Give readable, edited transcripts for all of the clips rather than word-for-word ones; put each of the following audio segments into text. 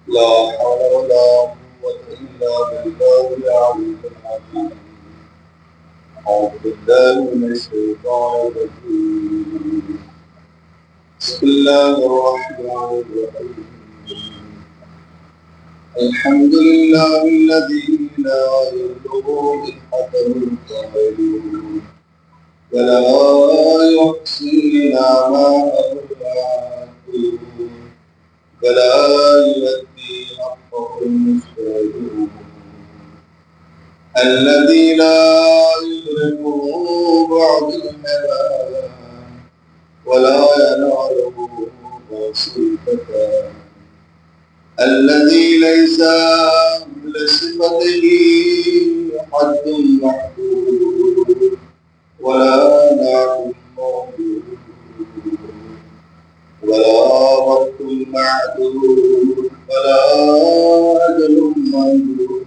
لا حول ولا قوة إلا بالله العلي العظيم. أعوذ بالله من الشيطان الرجيم. بسم الله الرحمن الرحيم. الحمد لله الذي لا يضره بالحكم القائل ولا يحصي نعماءه العاقل ولا يؤدي حقه المجتهدون الذي لا يدركه بعد الحياة ولا يناله وصفته الذي ليس لصفته حد محدود ولا نعم موجود ولا وقت معدود ولا أجل ممدود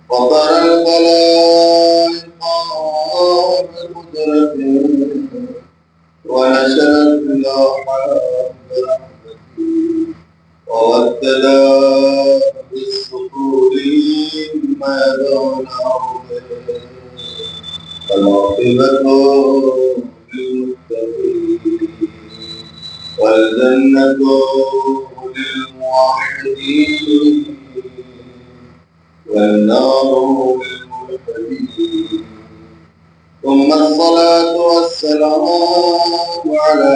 فطر الخلائق بقدرته ونشر الفلاح برحمته وودد بالسطور ما دون عرضه فالعاقبة للمتقين والجنة للموحدين والنار للمعتدين ثم الصلاة والسلام على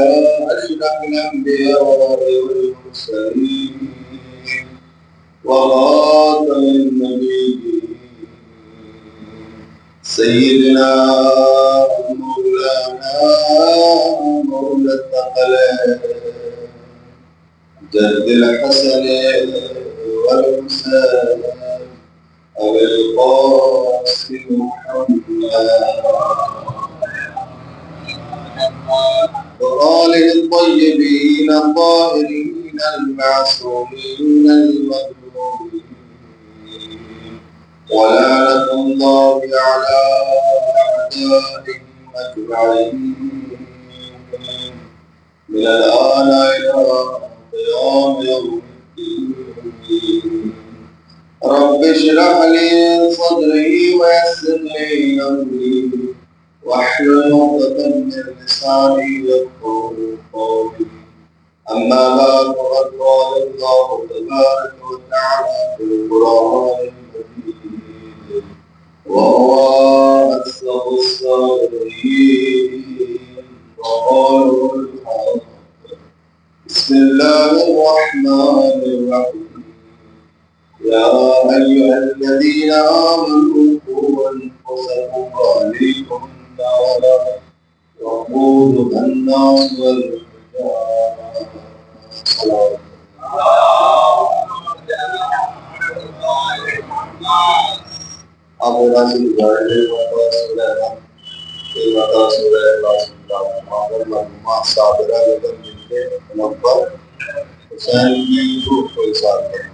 أشرف الأنبياء والمرسلين وخاتم النبيين سيدنا مولانا مولى الثقلين جد الحسن والحسين أبي القاسم محمد وآله الطيبين الطاهرين المعصومين المظلومين ولعنة الله على أعدائهم أجمعين من الآن إلى قيام يوم الدين. رب اشرح لي صدري ويسر لي أمري واحلل عقدة من لساني يفقهوا قولي. أما بعد فقد قال الله تبارك وتعالى في القرآن المجيد وهو أصدق الصادقين وقوله الحق. بسم الله الرحمن الرحيم. يا أيها الذين آمنوا قوا أنفسكم وأهليكم نارا وقودها الناس والحجارة. أبو ناصر الغالي وسورة سورة الله صابرہ لگن ملتے نمبر حسین کی روح کو اظہار کریں.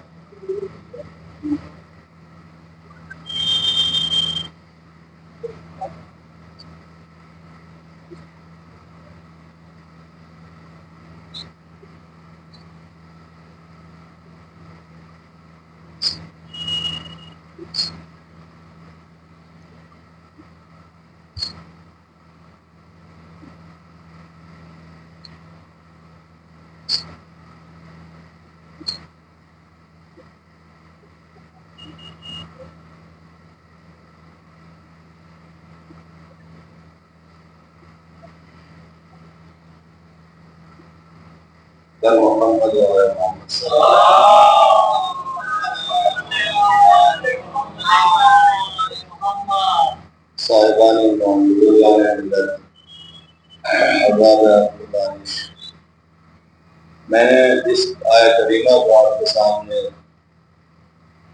محمد محمد صاحبان میں نے اس آیت کریمہ کو آپ کے سامنے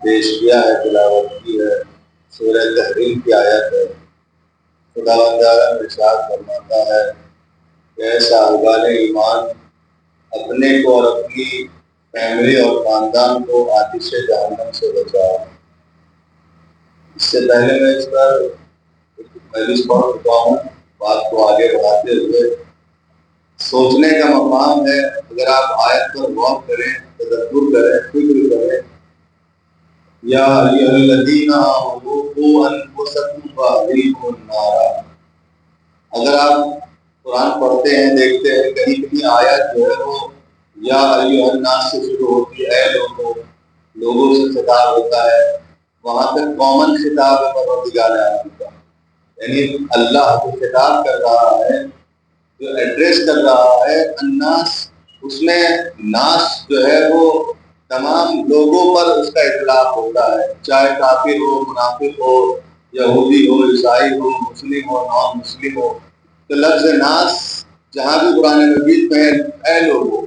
پیش کیا ہے، تلاوت کی ہے، سورہ تحریم کی آیت ہے۔ خداوند عالم ارشاد فرماتا ہے کہ اے صاحبان ایمان، اپنے کو اور اپنی فیملی اور خاندان کو آتش جہنم سے بچاؤ۔ اس سے پہلے میں اس پر پہلے پڑھ چکا ہوں، بات کو آگے بڑھاتے ہوئے سوچنے کا مقام ہے۔ اگر آپ آیت پر غور کریں، تدبر کریں، فکر کریں، یا ایھا الذین آمنوا قوا انفسکم واہلیکم النارا، اگر آپ قرآن پڑھتے ہیں دیکھتے ہیں کہیں کہیں آیت جو ہے وہ یا ایھا الناس سے شروع ہوتی ہے، لوگوں سے خطاب ہوتا ہے، وہاں تک کامن خطاب ہے پروردگار عالم کا، یعنی اللہ کو خطاب کر رہا ہے، جو ایڈریس کر رہا ہے الناس، اس میں ناس جو ہے وہ تمام لوگوں پر اس کا اطلاق ہوتا ہے، چاہے کافر ہو، منافق ہو، یہودی ہو، عیسائی ہو، مسلم ہو، نان مسلم ہو۔ تو لفظ ناس جہاں بھی قرآن مجید میں اے لوگوں،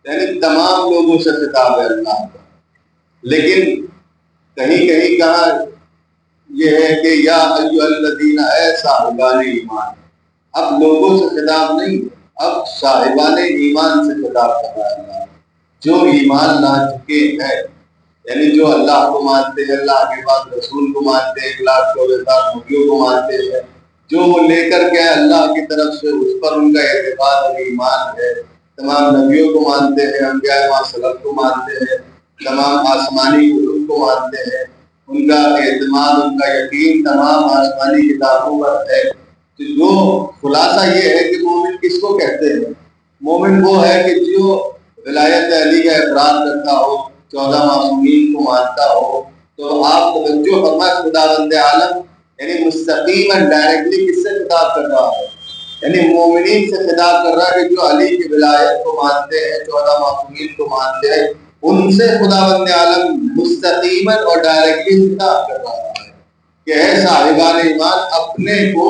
یعنی تمام لوگوں سے خطاب ہے اللہ کا۔ لیکن کہیں کہیں کہا یہ ہے کہ یا ایھا الذین، اے صاحبان ایمان، اب لوگوں سے خطاب نہیں، اب صاحبان ایمان سے خطاب کر رہا ہے اللہ، جو ایمان لا چکے ہیں، یعنی جو اللہ کو مانتے ہیں، اللہ کے بعد رسول کو مانتے ہیں، 1,24,000 نبیوں کو مانتے ہیں، جو وہ لے کر کے اللہ کی طرف سے اس پر ان کا اعتقاد اور ایمان ہے، تمام نبیوں کو مانتے ہیں، انبیاء معصومین کو مانتے ہیں، تمام آسمانی کتب کو مانتے ہیں، ان کا اعتماد، ان کا یقین تمام آسمانی کتابوں پر ہے۔ تو جو خلاصہ یہ ہے کہ مومن کس کو کہتے ہیں؟ مومن وہ ہے کہ جو ولایت علی کا اقرار کرتا ہو، 14 معصومین کو مانتا ہو۔ تو آپ توجہ فرمائے، خداوند عالم یعنی مستقیما ڈائریکٹلی کس سے خطاب کر رہا ہے؟ یعنی مومنین سے خطاب کر رہا ہے کہ جو علی کی ولایت کو مانتے ہیں، 14 معصومین کو مانتے ہیں، ان سے خداوند عالم مستقیما اور ڈائریکٹلی خطاب کر رہا ہے کہ اے صاحبان ایمان، اپنے کو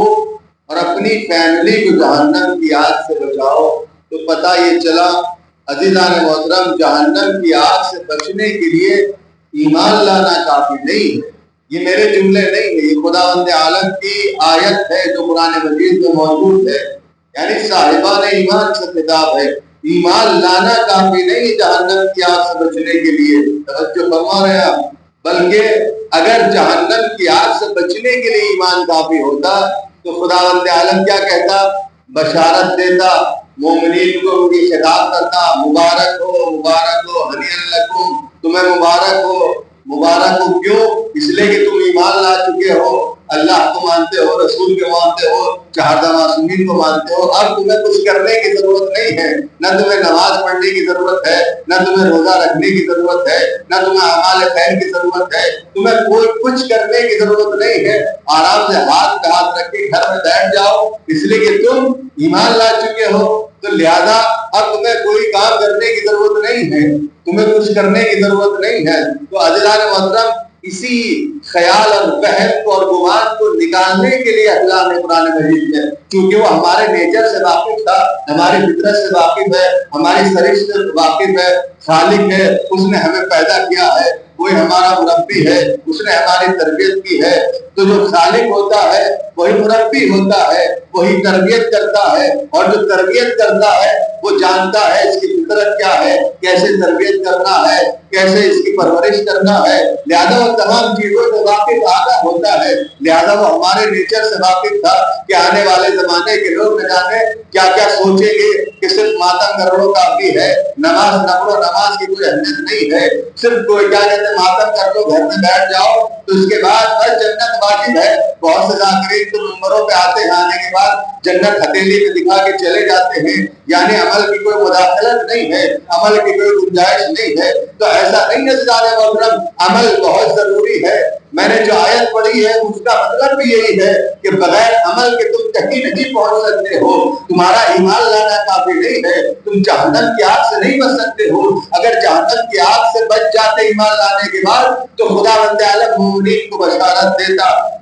اور اپنی فیملی کو جہنم کی آگ سے بچاؤ۔ تو پتہ یہ چلا عزیزان محترم، جہنم کی آگ سے بچنے کے لیے ایمان لانا کافی نہیں ہے۔ یہ میرے جملے نہیں ہیں، یہ خداوند عالم کی آیت ہے جو قرآن مجید میں موجود ہے، یعنی صاحبان ایمان سے خطاب ہے۔ ایمان لانا کافی نہیں جہنم کی آگ سے بچنے کے لیے، توجہ فرما رہے ہیں آپ، بلکہ اگر جہنم کی آگ سے بچنے کے لیے ایمان کافی ہوتا تو خداوند عالم کیا کہتا؟ بشارت دیتا، مومنین کو ان کی خطاب کرتا، مبارک ہو، مبارک ہو، ہنیئا لکم، تمہیں مبارک ہو۔ مبارک ہو کیوں؟ اس لیے کہ تم ایمان لا چکے ہو، اللہ کو مانتے ہو، رسول کو مانتے ہو، 14 معصومین کو مانتے ہو۔ اب تمہیں کچھ کرنے کی ضرورت نہیں ہے، نہ تمہیں نماز پڑھنے کی ضرورت ہے، نہ تمہیں روزہ رکھنے کی ضرورت ہے، نہ تمہیں اعمال خیر کی ضرورت ہے، تمہیں کوئی کچھ کرنے کی ضرورت نہیں ہے۔ آرام سے ہاتھ پہ ہاتھ رکھ کے گھر میں بیٹھ جاؤ، اس لیے کہ تم ایمان لا چکے ہو، تو لہذا اب تمہیں کوئی کام کرنے کی ضرورت نہیں ہے، تمہیں کچھ کرنے کی ضرورت نہیں ہے۔ تو عزیزان محترم، اسی خیال اور وہم کو اور گمان کو نکالنے کے لیے اللہ نے قرآن مجید میں، کیونکہ وہ ہمارے نیچر سے واقف تھا، ہماری فطرت سے واقف ہے، ہماری سرشت سے واقف ہے، خالق ہے، اس نے ہمیں پیدا کیا ہے، کوئی ہمارا مربی ہے، اس نے ہماری تربیت کی ہے۔ تو جو خالق ہوتا ہے وہی مربی ہوتا ہے، وہی تربیت کرتا ہے، اور جو تربیت کرتا ہے وہ جانتا ہے اس کی فطرت کیا ہے، کیسے تربیت کرنا ہے، کیسے اس کی پرورش کرنا ہے، لہذا وہ تمام چیزوں سے واقف آگاہ ہوتا ہے۔ لہذا وہ ہمارے نیچر سے واقف تھا کہ آنے والے زمانے کے لوگ نہ جانے کیا کیا سوچیں گے کہ صرف ماتم کرو کافی ہے، نماز نہ پڑھو، نماز کی کوئی اہمیت نہیں ہے، صرف کوئی کیا کہتے ہیں ماتم کر لو، گھر میں بیٹھ جاؤ، تو اس کے بعد بس جنت واجب ہے۔ بہت سے ذاکرین تو ممبروں پہ آتے ہیں، آنے کے بعد جنت ہتھیلی میں دکھا کے چلے جاتے ہیں، یعنی عمل کی کوئی مداخلت نہیں ہے، عمل کی کوئی گنجائش نہیں ہے۔ تو ایسا نہیں ہے سارے محترم، عمل بہت ضروری ہے۔ میں نے جو آیت پڑھی ہے اس کا مطلب بھی یہی ہے کہ بغیر عمل کے تم کہیں نہیں پہنچ سکتے ہو، تمہارا ایمان لانا کافی نہیں ہے، تم جہنم کی آگ سے نہیں بچ سکتے ہو۔ اگر جہنم کی آگ سے بچ جاتے ایمان لانے کے بعد تو خداوند عالم مومنین کو بشارت دیتا،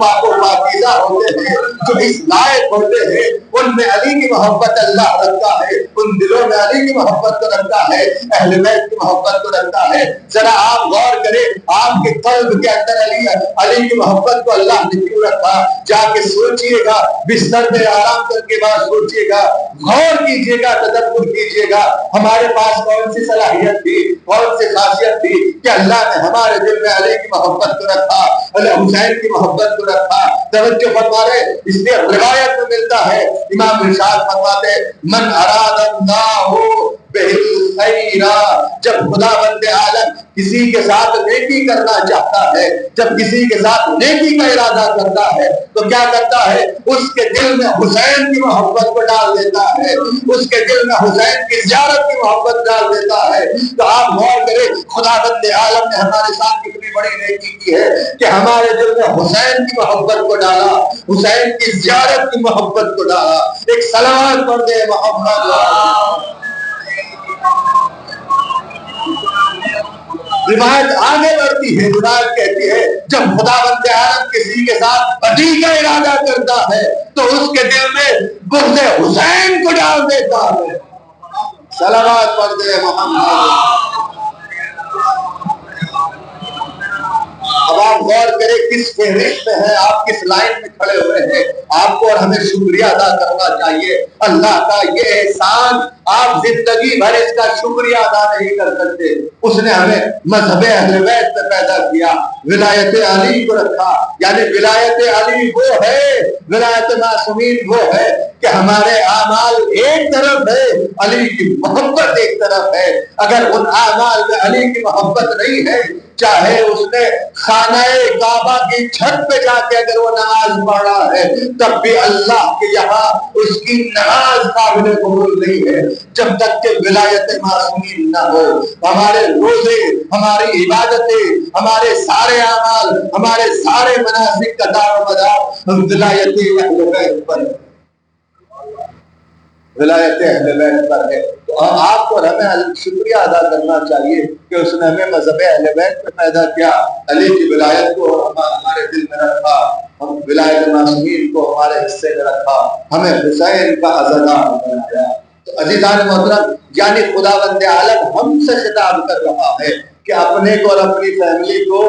پاک و پاکیزہ ہوتے ہیں, جو اس لائق ہوتے ہیں, ان میں علی کی محبت اللہ رکھتا ہے, ان دلوں میں علی کی محبت کو رکھتا ہے, اہل بیت کی محبت کو رکھتا ہے. ذرا آپ غور کریں, آپ کے قلب کے اندر علی کی محبت کو اللہ نے کیوں رکھا؟ جا کے سوچئے گا, بستر میں آرام کر کے بعد سوچئے گا, غور کیجئے گا, تدبر کیجئے گا, ہمارے پاس کون سی صلاحیت تھی, کون سی خاصیت تھی کہ اللہ نے ہمارے دل میں علی کی محبت کو رکھا, حسین کی محبت کو رکھا. توجہ فرما رہے, اس لیے روایت میں ملتا ہے, امام ارشاد فرماتے من اراد اللہ بالخیر, جب خداوند عالم کسی کے ساتھ نیکی کرنا چاہتا ہے, جب کسی کے ساتھ نیکی کا ارادہ کرتا ہے تو کیا کرتا ہے, اس کے دل میں حسین کی محبت کو ڈال دیتا ہے, اس کے دل میں حسین کی زیارت کی محبت ڈال دیتا ہے. تو آپ غور کریں, خداوند عالم نے ہمارے ساتھ کتنی بڑی نیکی کی ہے کہ ہمارے دل میں حسین کی محبت کو ڈالا, حسین کی زیارت کی محبت کو ڈالا. ایک سلام پڑھ دے محمد. روایت آگے بڑھتی ہے, روایت کہتی ہے جب خداوند عالم کسی کے ساتھ بدی کا ارادہ کرتا ہے تو اس کے دل میں بغض حسین کو ڈال دیتا ہے. صلوات پڑھ دے محمد. اب آپ غور کریں کس فہرست میں ہے, آپ کس لائن میں کھڑے ہوئے ہیں. آپ کو اور ہمیں شکریہ ادا کرنا چاہیے اللہ کا یہ احسان, آپ زندگی بھر اس کا شکریہ ادا نہیں کر سکتے. اس نے ہمیں مذہب اہل بیت میں پیدا کیا, ولایت علی کو رکھا, یعنی ولایت علی وہ ہے, ولایت معصومین وہ ہے کہ ہمارے اعمال ایک طرف ہے, علی کی محبت ایک طرف ہے. اگر ان اعمال میں علی کی محبت نہیں ہے, چاہے اس نے خانہ کعبہ کی چھت پہ جا کے اگر وہ نماز پڑھا ہے, تب بھی اللہ کے یہاں اس کی نماز قابل قبول نہیں ہے جب تک کہ ولایت معصومین نہ ہو. ہمارے روزے, ہماری عبادتیں, ہمارے سارے اعمال, ہمارے سارے مناسک کا دار و مدار ولایت اہل بیت پر ہے, ولایت اہل بیت پر ہے. تو آپ کو ہمیں شکریہ ادا کرنا چاہیے کہ اس نے ہمیں مذہب اہل بیت میں پیدا کیا, علی کی ولایت کو ہمارے دل میں رکھا, ہم ولایت معصومین کو ہمارے حصے میں رکھا, ہمیں حسین کا عزادار بنایا. تو عزیزان محترم, یعنی خداوند عالم ہم سے خطاب کر رہا ہے کہ اپنے کو اور اپنی فیملی کو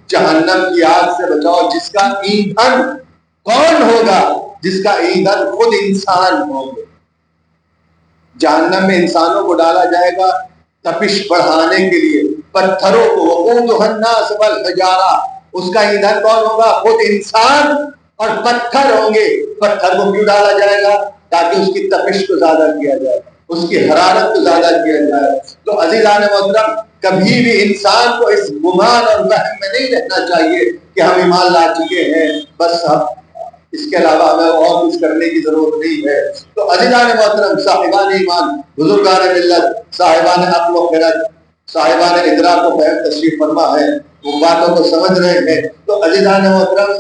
جہنم کی آگ سے بچاؤ, جس کا ایندھن کون ہوگا, جس کا ایندھن خود انسان ہوگا. جہنم میں انسانوں کو ڈالا جائے گا تپش بڑھانے کے لیے, پتھروں کو, وقودها الناس والحجارہ, اس کا ایندھن کون ہوگا, خود انسان اور پتھر ہوں گے. پتھر کو کیوں ڈالا جائے گا, تاکہ اس کی تپش کو زیادہ کیا جائے, اس کی حرارت کو زیادہ کیا جائے. تو عزیزان محترم, کبھی بھی انسان کو اس گمان اور وہم میں نہیں رہنا چاہیے کہ ہم ایمان لا چکے ہیں, بس ہم اس کے علاوہ ہمیں اور کچھ کرنے کی ضرورت نہیں ہے. تو عزیزان محترم, صاحبان ایمان, بزرگان ملت, صاحبان عقل و خرد, صاحبان ادراک و فہم تشریف فرما ہے, وہ باتوں کو سمجھ رہے ہیں. تو عزیزان محترم,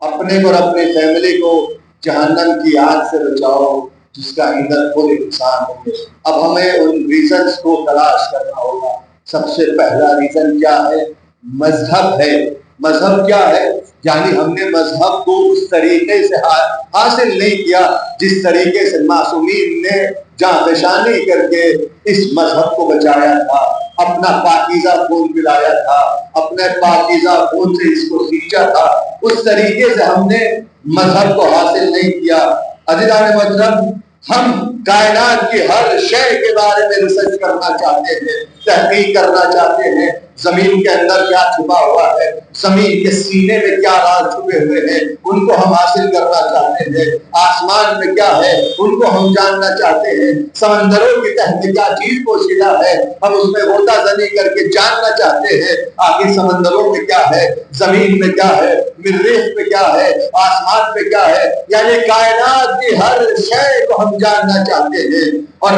اپنے کو اور اپنی فیملی کو جہنم کی آگ سے بچاؤ جس کا ایندھن خود انسان ہوگے. اب ہمیں ان ریزنز کو تلاش کرنا ہوگا. سب سے پہلا ریزن کیا ہے, مذہب ہے. مذہب کیا ہے, یعنی ہم نے مذہب کو اس طریقے سے حاصل نہیں کیا جس طریقے سے معصومین نے جاں فشانی کر کے اس مذہب کو بچایا تھا, اپنا پاکیزہ خون پلایا تھا, اپنے پاکیزہ خون سے اس کو سینچا تھا. اس طریقے سے ہم نے مذہب کو حاصل نہیں کیا. عزیزان محترم, ہم کائنات کی ہر شے کے بارے میں ریسرچ کرنا چاہتے ہیں, تحقیق کرنا چاہتے ہیں. زمین کے اندر کیا چھپا ہوا ہے, زمین کے سینے میں کیا راز چھپے ہوئے ہیں, ان کو ہم حاصل کرنا چاہتے ہیں. آسمان میں کیا ہے, ان کو ہم جاننا چاہتے ہیں. سمندروں کی تحت کیا چیز پوشیدہ ہے, ہم اس میں غوطہ زنی کر کے جاننا چاہتے ہیں. آخر سمندروں میں کیا ہے, زمین میں کیا ہے, مریخ میں کیا ہے, آسمان میں کیا ہے, یعنی کائنات کی ہر شے کو ہم جاننا چاہتے ہیں. اور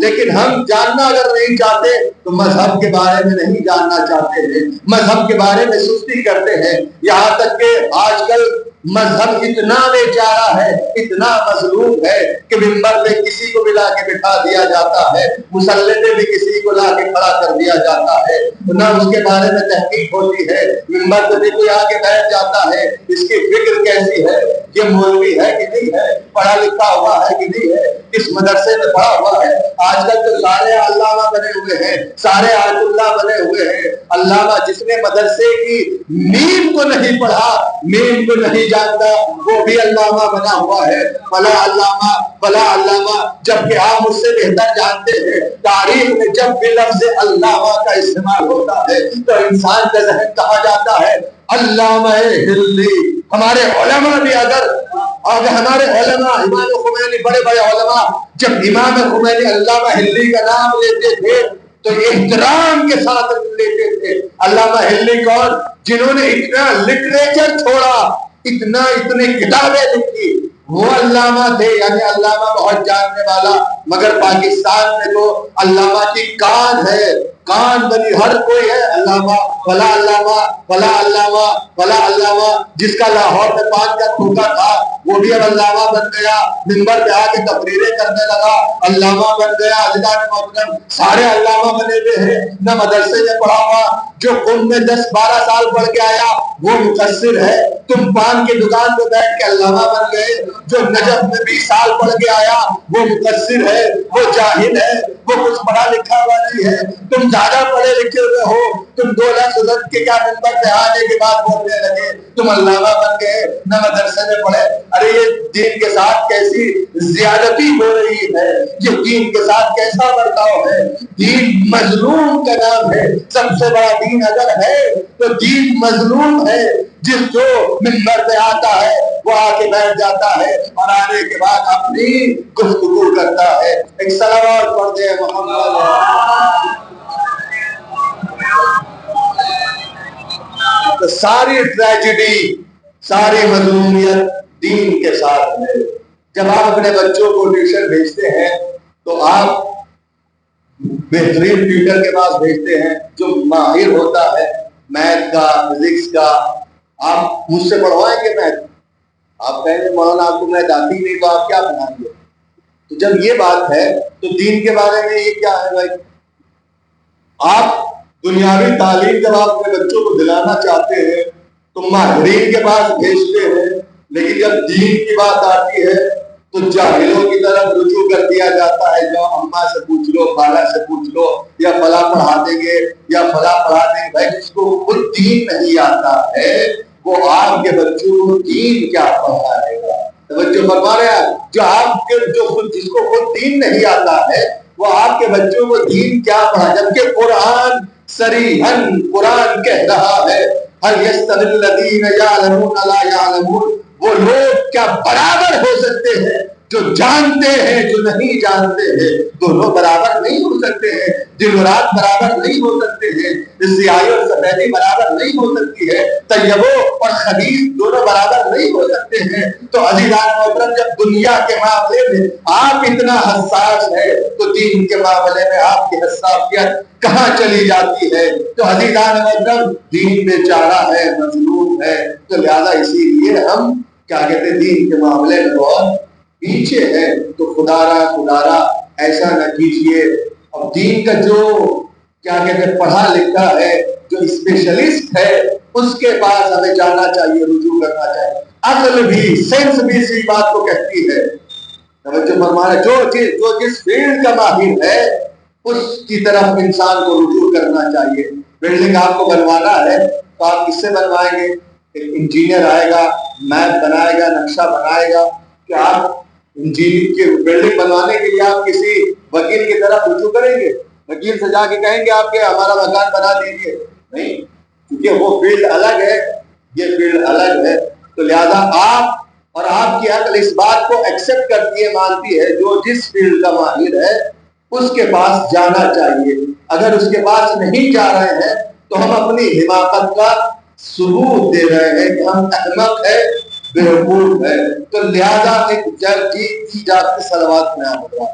لیکن ہم جاننا اگر نہیں چاہتے تو مذہب کے بارے میں نہیں جاننا چاہتے ہیں, مذہب کے بارے میں سستی کرتے ہیں. یہاں تک کہ آج کل مذہب اتنا بیچارہ ہے, اتنا مظلوم ہے کہ منبر پہ کسی کو بھی لا کے بٹھا دیا جاتا ہے, مصلی پہ بھی کسی کو لا کے کھڑا کر دیا جاتا ہے, نہ اس کے بارے میں تحقیق ہوتی ہے. منبر پہ بھی کوئی آ کے بیٹھ جاتا ہے, اس کی فکر کیسی ہے, یہ مولوی ہے کہ نہیں ہے, پڑھا لکھا ہوا ہے کہ نہیں ہے, کس مدرسے میں پڑھا ہوا ہے. آج کل تو سارے علامہ بنے ہوئے ہیں, سارے آیت اللہ بنے ہوئے ہیں. علامہ جس نے مدرسے کی نیم کو نہیں پڑھا, نیم کو نہیں جانتا, وہ بھی علامہ بنا ہوا ہے. فلا علامہ فلا علامہ, جبکہ آپ مجھ سے بہتر جانتے ہیں تاریخ میں جب بھی لفظ علامہ کا استعمال ہوتا ہے تو انسان کا ذہن کہا جاتا ہے علامہ ہلی. ہمارے علماء بھی اگر ہمارے علماء امام خمینی, بڑے بڑے علماء جب امام خمینی علامہ ہلی کا نام لیتے تھے تو احترام کے ساتھ لیتے تھے. علامہ ہلی کون؟ جنہوں نے اتنا لٹریچر چھوڑا, اتنی کتابیں لکھی, وہ علامہ تھے. یعنی علامہ بہت جاننے والا. مگر پاکستان میں تو علامہ کی کان ہے, کان بنی ہر کوئی ہے علامہ, فلا علامہ فلا علامہ فلا علامہ. جس کا لاہور میں 5 کا کھوکا تھا وہ بھی اب علامہ بن گیا, منبر پہ آ کے تقریریں کرنے لگا, علامہ بن گیا. عزیزان محترم, سارے علامہ بنے ہوئے ہیں. نہ مدرسے میں پڑھا ہوا, جو قم میں 10-12 سال پڑھ کے آیا وہ مقصر ہے. تم پان کی دکان پہ بیٹھ کے علامہ بن گئے. جو نجف میں 20 سال پڑھ کے آیا وہ مقصر ہے, وہ جاہل ہے, وہ کچھ پڑھا لکھا ہوا نہیں ہے. تم زیادہ پڑھے لکھے ہوئے ہو, تم 2 لفظ عزت کے کیا منبر پہ آنے کے بعد بولنے لگے, تم علامہ بن گئے, نہ مدرسے میں پڑھے. ارے یہ دین کے ساتھ کیسی زیادتی ہو رہی ہے, یہ دین کے ساتھ کیسا برتاؤ ہے. دین مظلوم کا نام ہے. سب سے بڑا دین اگر ہے تو دین مظلوم ہے. جس جو منبر پہ آتا ہے وہ آ کے بیٹھ جاتا ہے اور آنے کے بعد اپنی گفتگو کرتا ہے. ایک صلوات پڑھ دے محمد. تو ساری ٹریجڈی, ساری مظلومیت دین کے ساتھ ہے. جب آپ اپنے بچوں کو ٹیوشن بھیجتے ہیں تو آپ بہترین ٹیوٹر کے پاس بھیجتے ہیں جو ماہر ہوتا ہے میتھ کا, فزکس کا. آپ مجھ سے پڑھوائیں گے میتھ, آپ کہیں گے مولانا آپ کو میتھ آتی نہیں تو آپ کیا بنائیں گے. تو جب یہ بات ہے تو دین کے بارے میں یہ کیا ہے بھائی. آپ دنیاوی تعلیم جب آپ اپنے بچوں کو دلانا چاہتے ہیں تو ماہرین کے پاس بھیجتے ہیں, لیکن جب دین کی بات آتی ہے تو جاہلوں کی طرف رجوع کر دیا جاتا ہے. جو اماں سے پوچھ لو, خالہ سے پوچھ لو, یا فلاں پڑھا دیں گے یا فلاں پڑھا دیں گے. بھائی جس کو خود دین نہیں آتا ہے وہ آپ کے بچوں کو دین کیا پڑھائے گا. توجہ فرما رہے ہیں. جو آپ کے جس کو خود دین نہیں آتا ہے وہ آپ کے بچوں کو دین کیا پڑھا, جبکہ قرآن صریحاً قرآن کہہ رہا ہے هل يستوي الذين يعلمون لا يعلمون. وہ لوگ کیا برابر ہو سکتے ہیں جو جانتے ہیں جو نہیں جانتے ہیں. دونوں برابر نہیں ہو سکتے ہیں. دن و رات برابر نہیں ہو سکتے ہیں. سیاہی اور سفیدی برابر نہیں ہو سکتی ہے. طیبو اور خبیث دونوں برابر نہیں ہو سکتے ہیں. تو عزیزان محترم, جب دنیا کے معاملے میں آپ اتنا حساس ہے تو دین کے معاملے میں آپ کی حساسیت کہاں چلی جاتی ہے. تو عزیزان محترم, دین بیچارہ ہے, مظلوم ہے, تو لہذا اسی لیے ہم کیا کہتے ہیں دین کے معاملے میں بہت پیچھے ہے. تو خدارا ایسا نہ کیجیے. اب دین کا جو کیا کہتے ہیں پڑھا لکھا ہے, جو اسپیشلسٹ ہے, اس کے پاس ہمیں جانا چاہیے, رجوع کرنا چاہیے. عقل بھی, سینس بھی اسی بات کو کہتی ہے. توجہ فرمانا, جو جس فیلڈ کا ماہر ہے اس کی طرف انسان کو رجوع کرنا چاہیے. بلڈنگ آپ کو بنوانا ہے تو آپ کس سے بنوائیں گے؟ ایک انجینئر آئے گا, میپ بنائے گا, نقشہ بنائے گا. کہ آپ انجینئر کی بلڈنگ بنوانے کے لیے آپ کسی وکیل کی طرف رجوع کریں گے؟ وکیل سے جا کے کہیں گے آپ کے ہمارا مکان بنا دیجیے؟ نہیں, کیونکہ وہ فیلڈ الگ ہے, یہ فیلڈ الگ ہے. تو لہذا آپ اور آپ کی عقل اس بات کو ایکسپٹ کرتی ہے, مانتی ہے, جو جس فیلڈ کا ماہر ہے اس کے پاس جانا چاہیے. اگر اس کے پاس نہیں جا رہے ہیں تو ہم اپنی حماقت کا ثبوت دے رہے ہیں کہ ہم احمق ہے, بیوقوف ہے. تو لہذا ایک جی جا کے صلوات میں ہوگا.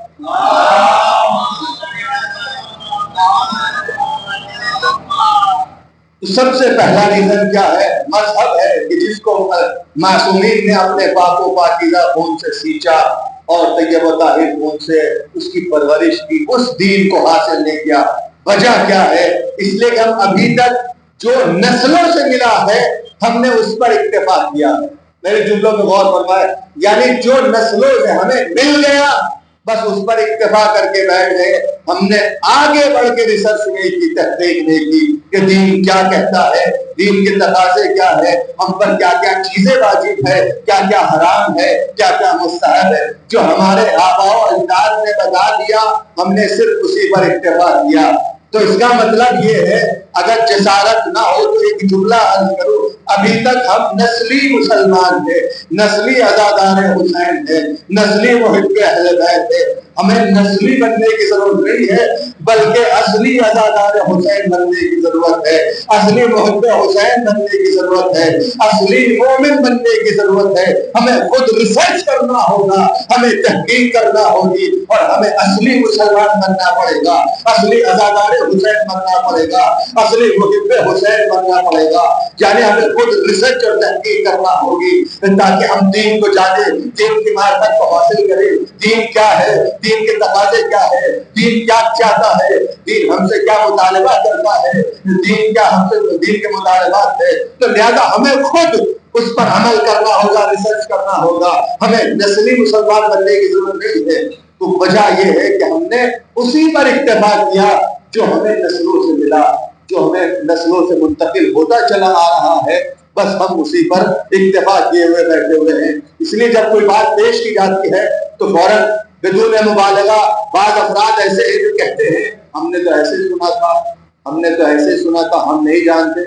تو سب سے پہلا ریزن کیا ہے؟ مذہب ہے کہ جس کو معصومین نے اپنے پاک و پاکیزہ خون سے سینچا اور طیب و طاہر خون سے اس کی پرورش کی، اس دین کو حاصل نہیں کیا۔ وجہ کیا ہے؟ اس لیے کہ ہم ابھی تک جو نسلوں سے ملا ہے ہم نے اس پر اکتفا کیا ہے۔ میرے جملوں میں غور فرمائے، یعنی جو نسلوں سے ہمیں مل گیا بس اس پر اکتفا کر کے بیٹھ گئے، ہم نے آگے بڑھ کے ریسرچ نہیں کی، تحقیق نہیں کی کہ دین کیا کہتا ہے، دین کے تقاضے کیا ہے، ہم پر کیا کیا چیزیں واجب ہے، کیا کیا حرام ہے، کیا کیا مستحب ہے۔ جو ہمارے آباء و اجداد نے بتا دیا ہم نے صرف اسی پر اکتفا کیا۔ تو اس کا مطلب یہ ہے اگر جسارت نہ ہو تو ایک جملہ عرض کروں، ابھی تک ہم نسلی مسلمان تھے، نسلی عزادار حسین تھے، نسلی محب اہل بیت تھے۔ ہمیں نسلی بننے کی ضرورت نہیں ہے بلکہ اصلی عزادار حسین بننے کی ضرورت ہے، اصلی محب حسین بننے کی ضرورت ہے، اصلی مومن بننے کی ضرورت ہے۔ ہمیں خود ریسرچ کرنا ہوگا، ہمیں تحقیق کرنا ہوگی اور ہمیں اصلی مسلمان بننا پڑے گا، اصلی عزادار حسین بننا پڑے گا، اصلی محب حسین بننا پڑے گا۔ یعنی ہمیں خود ریسرچ اور تحقیق کرنا ہوگی تاکہ ہم دین کو جانیں، دین کی معرفت کو حاصل کریں۔ دین کیا ہے، دین کے تقاضے کیا ہے، دین کیا چاہتا ہے، دین ہم سے کیا مطالبہ کرتا ہے، دین کیا ہم سے دین کے مطالبات ہے۔ تو لہذا ہمیں خود اس پر عمل کرنا ہوگا، ریسرچ کرنا ہوگا، ہمیں نسلی مسلمان بننے کی ضرورت نہیں ہے۔ تو وجہ یہ ہے کہ ہم نے اسی پر اکتفا کیا جو ہمیں نسلوں سے ملا، جو ہمیں نسلوں سے منتقل ہوتا چلا آ رہا ہے، بس ہم اسی پر اکتفا کیے ہوئے بیٹھے ہوئے ہیں۔ اس لیے جب کوئی بات پیش کی جاتی ہے تو فوراً بدون مبالغہ بعض افراد ایسے ہیں جو کہتے ہیں ہم نے تو ایسے سنا تھا، ہم نے تو ایسے سنا تھا، ہم نہیں جانتے۔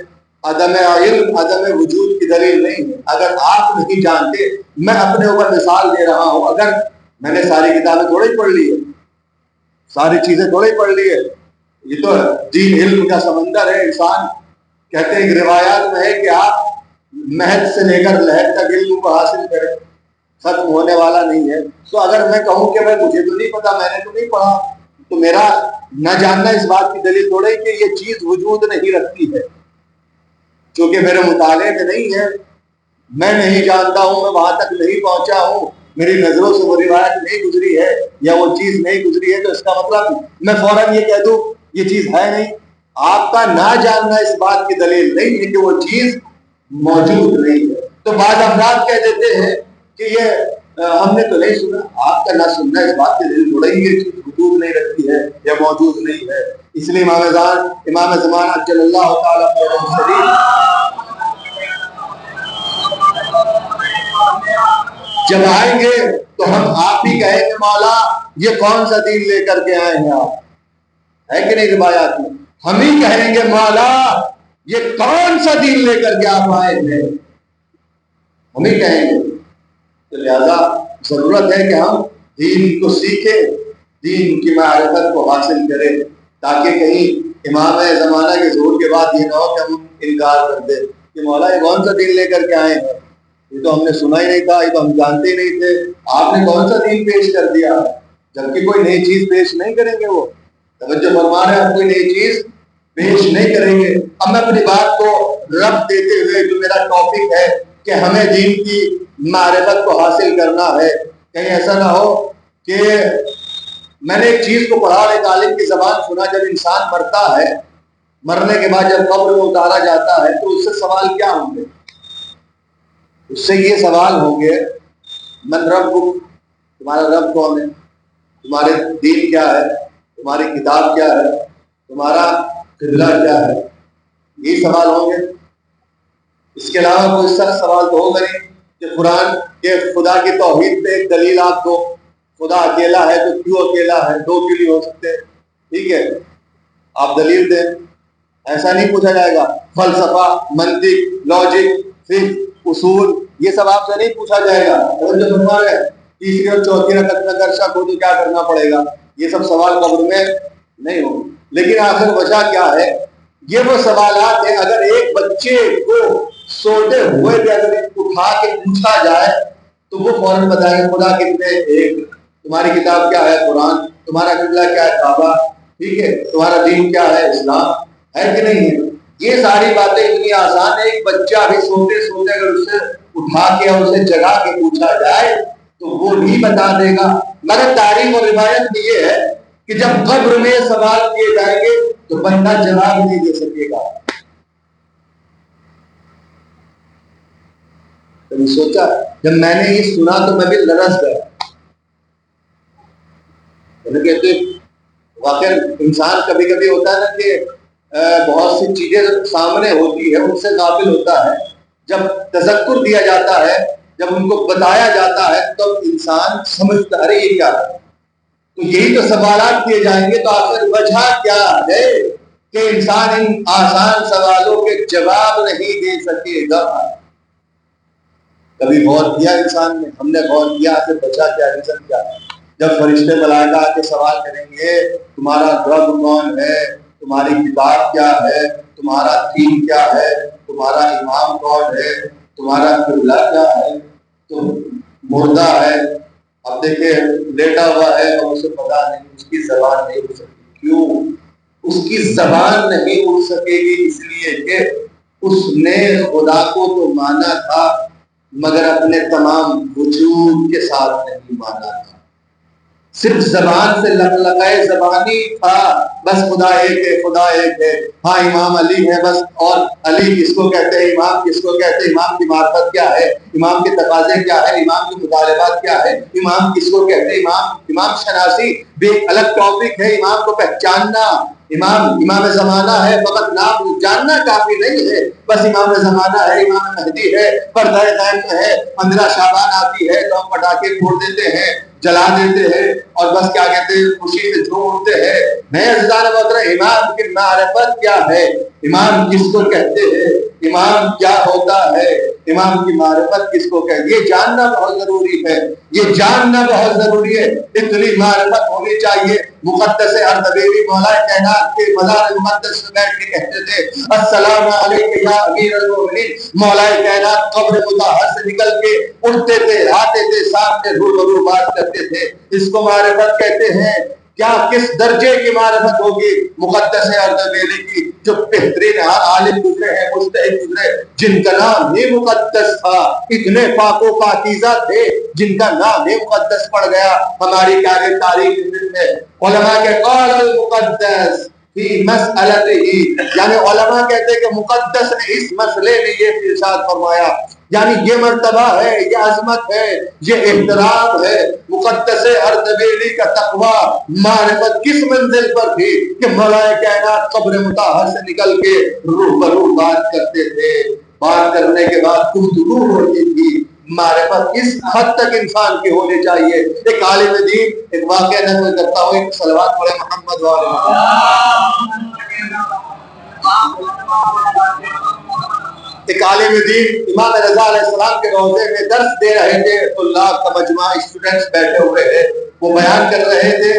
عدم علم عدم وجود کی دلیل نہیں ہے۔ اگر آپ نہیں جانتے، میں اپنے اوپر مثال دے رہا ہوں، اگر میں نے ساری کتابیں تھوڑی پڑھ لی ہے، ساری چیزیں تھوڑی پڑھ لی ہے، یہ تو دین علم کا سمندر ہے۔ انسان کہتے ہیں کہ روایات میں ہے کہ آپ مہد سے لے کر لہد تک علم کو حاصل کریں، ختم ہونے والا نہیں ہے۔ تو اگر میں کہوں کہ مجھے تو نہیں پتا، میں نے تو نہیں پڑھا، تو میرا نہ جاننا اس بات کی دلیل تھوڑی کہ یہ چیز وجود نہیں رکھتی ہے، چونکہ میرے مطالعے میں نہیں ہے، میں نہیں جانتا ہوں، میں وہاں تک نہیں پہنچا ہوں، میری نظروں سے وہ روایت نہیں گزری ہے یا وہ چیز نہیں گزری ہے، تو اس کا مطلب میں فوراً یہ کہہ دوں یہ چیز ہے نہیں۔ آپ کا نہ جاننا اس بات کی دلیل نہیں ہے کہ وہ چیز موجود نہیں ہے۔ تو بعض افراد کہہ دیتے ہیں کہ یہ ہم نے تو نہیں سنا۔ آپ کا نہ سننا اس بات کی دلیل تھوڑی یہ چیز وجود نہیں رکھتی ہے یا موجود نہیں ہے۔ اس لیے امام زمانہ صلی اللہ تعالیٰ علیہ وسلم جب آئیں گے تو ہم آپ ہی کہیں گے مولا یہ کون سا دین لے کر کے آئے ہیں آپ، ہے کہ نہیں؟ روایات میں ہم ہی کہیں گے مولا یہ کون سا دین لے کر کے آپ آئے ہیں، ہم ہی کہیں گے۔ تو لہذا ضرورت ہے کہ ہم دین کو سیکھیں، دین کی معرفت کو حاصل کریں، تاکہ کہیں امام زمانہ کے ظہور کے بعد یہ نہ ہو کہ ہم انکار کر دیں کہ مولا یہ کون سا دین لے کر کے آئے ہیں، یہ تو ہم نے سنا ہی نہیں تھا، یہ تو ہم جانتے ہی نہیں تھے، آپ نے کون سا دین پیش کر دیا۔ جبکہ کوئی نئی چیز پیش نہیں کریں گے، وہ توجہ فرما رہے ہیں، کوئی نئی چیز پیش نہیں کریں گے۔ اب میں اپنی بات کو ربط دیتے ہوئے جو میرا ٹاپک ہے کہ ہمیں دین کی معرفت کو حاصل کرنا ہے، کہیں ایسا نہ ہو کہ میں نے ایک چیز کو پڑھا اور ایک عالم کی زبان سنا، جب انسان مرتا ہے، مرنے کے بعد جب قبر میں اتارا جاتا ہے تو اس سے سوال کیا ہوں گے؟ اس سے یہ سوال ہوں گے من ربک، تمہارا رب کون ہے، تمہارے دین کیا ہے، تمہاری کتاب کیا ہے، تمہارا قبلہ کیا ہے، یہی سوال ہوں گے۔ اس کے علاوہ کوئی سخت سوال تو ہوگا نہیں کہ قرآن کے خدا کی توحید پہ ایک دلیل آپ دو، خدا اکیلا ہے تو کیوں اکیلا ہے، دو کیوں نہیں ہو سکتے، ٹھیک ہے آپ دلیل دیں۔ ایسا نہیں پوچھا جائے گا فلسفہ، منطق، لاجک، فقہ، اصول، یہ سب آپ سے نہیں پوچھا جائے گا۔ اور جو فرما رہے تیسری اور چوتھی رکعت میں اگر شک ہو تو کیا کرنا پڑے گا، یہ سب سوال قبر میں نہیں ہوں گے۔ لیکن آخر وجہ کیا ہے؟ یہ وہ سوالات ہیں اگر ایک بچے کو سوتے ہوئے بھی اگر اٹھا کے پوچھا جائے تو وہ فوراً بتائیں گے خدا کتنے ایک، تمہاری کتاب کیا ہے قرآن، تمہارا قبلہ کیا ہے کعبہ، ٹھیک ہے، تمہارا دین کیا ہے اسلام، ہے کہ نہیں ہے؟ یہ ساری باتیں اتنی آسان ہے، ایک بچہ بھی سوتے سوتے اگر اسے اٹھا کے اور اسے جگا کے پوچھا جائے تو وہ بھی بتا دے گا، مگر تاریخ اور روایت میں یہ ہے کہ جب قبر میں سوال کیے جائیں گے تو بندہ جواب نہیں دے سکے گا۔ کبھی سوچا؟ جب میں نے یہ سنا تو میں بھی لرز گیا۔ کہتے واقعا انسان کبھی کبھی ہوتا ہے نا کہ بہت سی چیزیں سامنے ہوتی ہے، ان سے غافل ہوتا ہے، جب تذکر دیا جاتا ہے، جب ان کو بتایا جاتا ہے تو انسان سمجھتا ہے یہ کیا ہے۔ تو یہی تو سوالات کیے جائیں گے، تو آخر وجہ کیا ہے کہ انسان ان آسان سوالوں کے جواب نہیں دے سکے گا۔ کبھی غور کیا انسان نے؟ ہم نے غور کیا کہ وجہ کیا، ریزن کیا ہے؟ جب فرشتے ملائکہ آ کے سوال کریں گے تمہارا رب کون ہے، تمہاری کتاب کیا ہے، تمہارا دین کیا ہے، تمہارا امام کون ہے، تمہارا قبلہ کیا ہے، تو مردہ ہے، اب دیکھیں لیٹا ہوا ہے اور اسے پتا نہیں، اس کی زبان نہیں اڑ سکتی۔ کیوں اس کی زبان نہیں اڑ سکے گی؟ اس لیے کہ اس نے خدا کو تو مانا تھا مگر اپنے تمام وجود کے ساتھ نہیں مانا تھا، صرف زبان سے لقلقۂ زبانی تھا، بس خدا ایک ہے، خدا ایک ہے، ہاں امام علی ہے بس، اور علی کس کو کہتے ہیں، امام کس کو کہتے ہیں، امام کی معرفت کیا ہے، امام کے تقاضے کیا ہے، امام کی مطالبات کیا ہے، امام کس کو کہتے ہیں، امام شناسی بھی ایک الگ ٹاپک ہے، امام کو پہچاننا، امام زمانہ ہے، فقط نام جاننا کافی نہیں ہے، بس امام زمانہ ہے، امام مہدی ہے، پردہ غیب میں ہے، 15 شعبان آتی ہے تو ہم پٹاخے پھوڑ دیتے ہیں، جلا دیتے ہیں اور بس کیا کہتے ہیں خوشی سے جھوم اٹھتے ہیں۔ میں عزیزان محترم، امام کی معرفت کیا ہے، امام کس کو کہتے ہیں، امام کیا ہوتا ہے، امام کی معرفت کس کو کہتے ہیں، یہ جاننا بہت ضروری ہے، یہ جاننا بہت ضروری ہے۔ اتنی معرفت ہونی چاہیے۔ مقدس اردبیلی مولا کائنات کے مزار مقدس میں بیٹھ کے کہتے تھے السلام علیک یا امیر المومنین۔ مولا کائنات قبر مطہر سے نکل کے اٹھتے تھے، آتے تھے، سامنے روبرو بات کرتے تھے، اس کو معرفت کہتے ہیں۔ کیا کس درجے کی معرفت ہوگی مقدس اردبیلی کی، جو بہترین عالم گزرے ہیں، مجتہد گزرے، جن کا نام ہی مقدس تھا، اتنے پاک و پاکیزہ تھے جن کا نام ہی مقدس پڑ گیا ہماری تاریخ میں۔ علماء کے قول المقدس فی مسئلہ ہی، یعنی علماء کہتے ہیں کہ مقدس نے اس مسئلے میں یہ ارشاد فرمایا، یعنی یہ مرتبہ ہے، یہ عظمت ہے، یہ احترام ہے۔ مقدس اردبیلی کا تقوی معرفت کس منزل پر تھی کہ مولا کائنات قبر مطہر سے نکل کے روح بروح بات کرتے تھے، بات کرنے کے بعد گفتگو ہوتی تھی۔ معرفت اس حد تک انسان کی ہونی چاہیے۔ ایک عالم دین، ایک واقعہ نقل کرتا ہوں، ایک صلوات پڑھے محمد ایک عالم دین امام رضا علیہ السلام کے روضے میں درس دے رہے تھے، طلاب کا مجمع، اسٹوڈنٹس بیٹھے ہوئے تھے، وہ بیان کر رہے تھے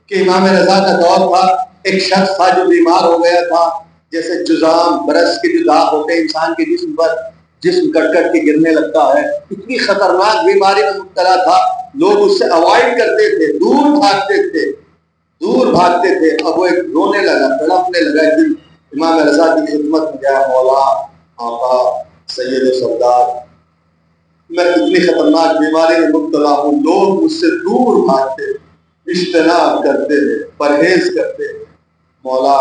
کہ امام رضا کا دور تھا، ایک شخص تھا جو بیمار ہو گیا تھا، جیسے جذام برس کے جو داغ ہوتے ہیں انسان کے جسم پر، جسم کٹ کٹ کے گرنے لگتا ہے، اتنی خطرناک بیماری میں مبتلا تھا، لوگ اس سے اوائڈ کرتے تھے، دور بھاگتے تھے، دور بھاگتے تھے۔ اب وہ ایک رونے لگا، تڑپنے لگا، ایک دن امام رضا کی خدمت میں گیا، مولا آقا سید و سردار، میں اتنی خطرناک بیماری میں مبتلا ہوں، لوگ مجھ سے دور بھاگتے، اجتناب کرتے ہیں، پرہیز کرتے ہیں، مولا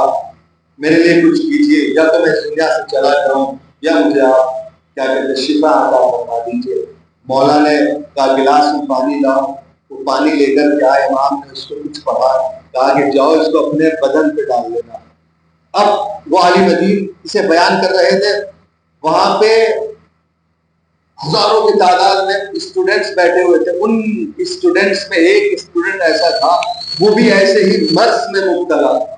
میرے لیے کچھ کیجیے، یا تو میں اس دنیا سے چلا جاؤں یا مجھے آپ کیا کہتے ہیں شفا عطا فرما دیجیے۔ مولا نے کہا گلاس میں پانی لاؤ، وہ پانی لے کر کے آئے، امام نے اس کو کچھ پڑھا، کہا کہ جاؤ اس کو اپنے بدن پہ ڈال لینا۔ اب وہ عالم دین اسے بیان کر رہے تھے، وہاں پہ ہزاروں کی تعداد میں اسٹوڈنٹس بیٹھے ہوئے تھے، ان اسٹوڈنٹس میں ایک اسٹوڈنٹ ایسا تھا وہ بھی ایسے ہی مرض میں مبتلا تھا۔